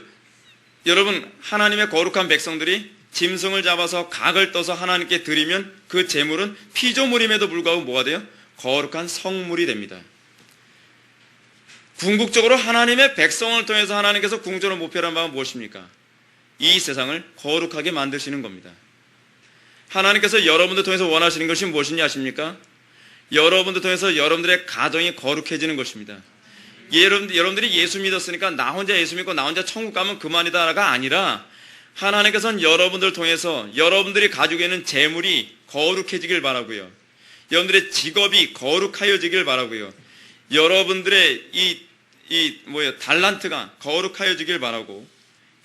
여러분, 하나님의 거룩한 백성들이 짐승을 잡아서 각을 떠서 하나님께 드리면 그 제물은 피조물임에도 불구하고 뭐가 돼요? 거룩한 성물이 됩니다. 궁극적으로 하나님의 백성을 통해서 하나님께서 궁극적으로 목표한 바가 무엇입니까? 이 세상을 거룩하게 만드시는 겁니다. 하나님께서 여러분들 통해서 원하시는 것이 무엇인지 아십니까? 여러분들 통해서 여러분들의 가정이 거룩해지는 것입니다. 여러분들이 예수 믿었으니까 나 혼자 예수 믿고 나 혼자 천국 가면 그만이다가 아니라 하나님께서는 여러분들 통해서 여러분들이 가지고 있는 재물이 거룩해지길 바라고요. 여러분들의 직업이 거룩하여지길 바라고요. 여러분들의 달란트가 거룩하여지길 바라고,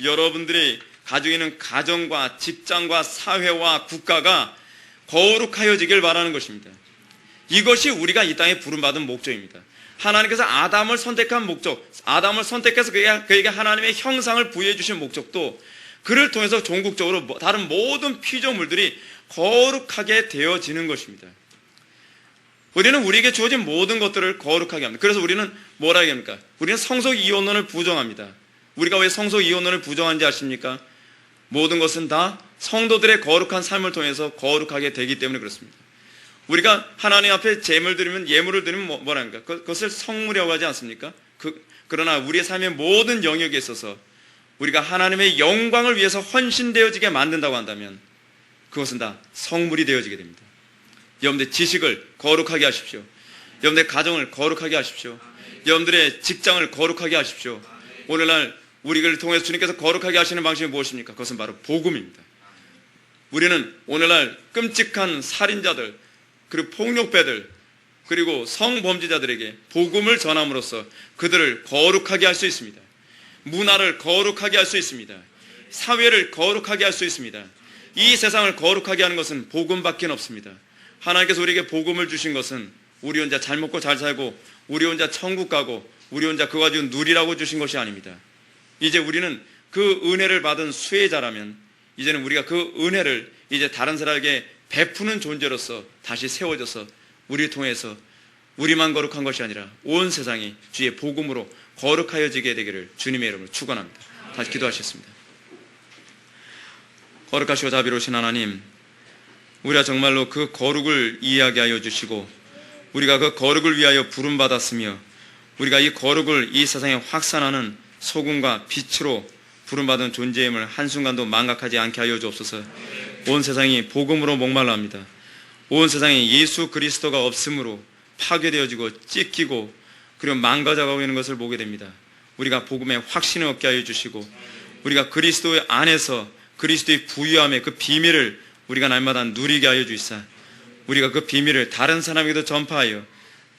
여러분들이 가지고 있는 가정과 직장과 사회와 국가가 거룩하여지길 바라는 것입니다. 이것이 우리가 이 땅에 부름받은 목적입니다. 하나님께서 아담을 선택한 목적, 아담을 선택해서 그에게 하나님의 형상을 부여해 주신 목적도 그를 통해서 종국적으로 다른 모든 피조물들이 거룩하게 되어지는 것입니다. 우리는 우리에게 주어진 모든 것들을 거룩하게 합니다. 그래서 우리는 뭐라 얘기합니까? 우리는 성속 이혼론을 부정합니다. 우리가 왜 성속 이혼론을 부정하는지 아십니까? 모든 것은 다 성도들의 거룩한 삶을 통해서 거룩하게 되기 때문에 그렇습니다. 우리가 하나님 앞에 예물을 드리면 뭐라 합니까? 그것을 성물이라고 하지 않습니까? 그러나 우리의 삶의 모든 영역에 있어서 우리가 하나님의 영광을 위해서 헌신되어지게 만든다고 한다면 그것은 다 성물이 되어지게 됩니다. 여러분들의 지식을 거룩하게 하십시오. 여러분들의 가정을 거룩하게 하십시오. 여러분들의 직장을 거룩하게 하십시오. 오늘날 우리를 통해서 주님께서 거룩하게 하시는 방식이 무엇입니까? 그것은 바로 복음입니다. 우리는 오늘날 끔찍한 살인자들, 그리고 폭력배들, 그리고 성범죄자들에게 복음을 전함으로써 그들을 거룩하게 할 수 있습니다. 문화를 거룩하게 할 수 있습니다. 사회를 거룩하게 할 수 있습니다. 이 세상을 거룩하게 하는 것은 복음밖에 없습니다. 하나님께서 우리에게 복음을 주신 것은 우리 혼자 잘 먹고 잘 살고 우리 혼자 천국 가고 우리 혼자 그거 가지고 누리라고 주신 것이 아닙니다. 이제 우리는 그 은혜를 받은 수혜자라면 이제는 우리가 그 은혜를 이제 다른 사람에게 베푸는 존재로서 다시 세워져서 우리를 통해서 우리만 거룩한 것이 아니라 온 세상이 주의 복음으로 거룩하여지게 되기를 주님의 이름으로 축원합니다. 다시 기도하셨습니다. 거룩하시고 자비로우신 하나님, 우리가 정말로 그 거룩을 이해하게 하여 주시고 우리가 그 거룩을 위하여 부름받았으며 우리가 이 거룩을 이 세상에 확산하는 소금과 빛으로 부름받은 존재임을 한순간도 망각하지 않게 하여 주옵소서. 온 세상이 복음으로 목말라 합니다. 온 세상에 예수 그리스도가 없으므로 파괴되어지고 찢기고 그리고 망가져가고 있는 것을 보게 됩니다. 우리가 복음의 확신을 얻게 하여 주시고 우리가 그리스도의 안에서 그리스도의 부유함의 그 비밀을 우리가 날마다 누리게 하여 주시사 우리가 그 비밀을 다른 사람에게도 전파하여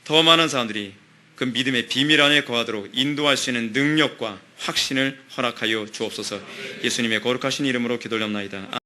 더 많은 사람들이 그 믿음의 비밀 안에 거하도록 인도할 수 있는 능력과 확신을 허락하여 주옵소서. 예수님의 거룩하신 이름으로 기도합나이다.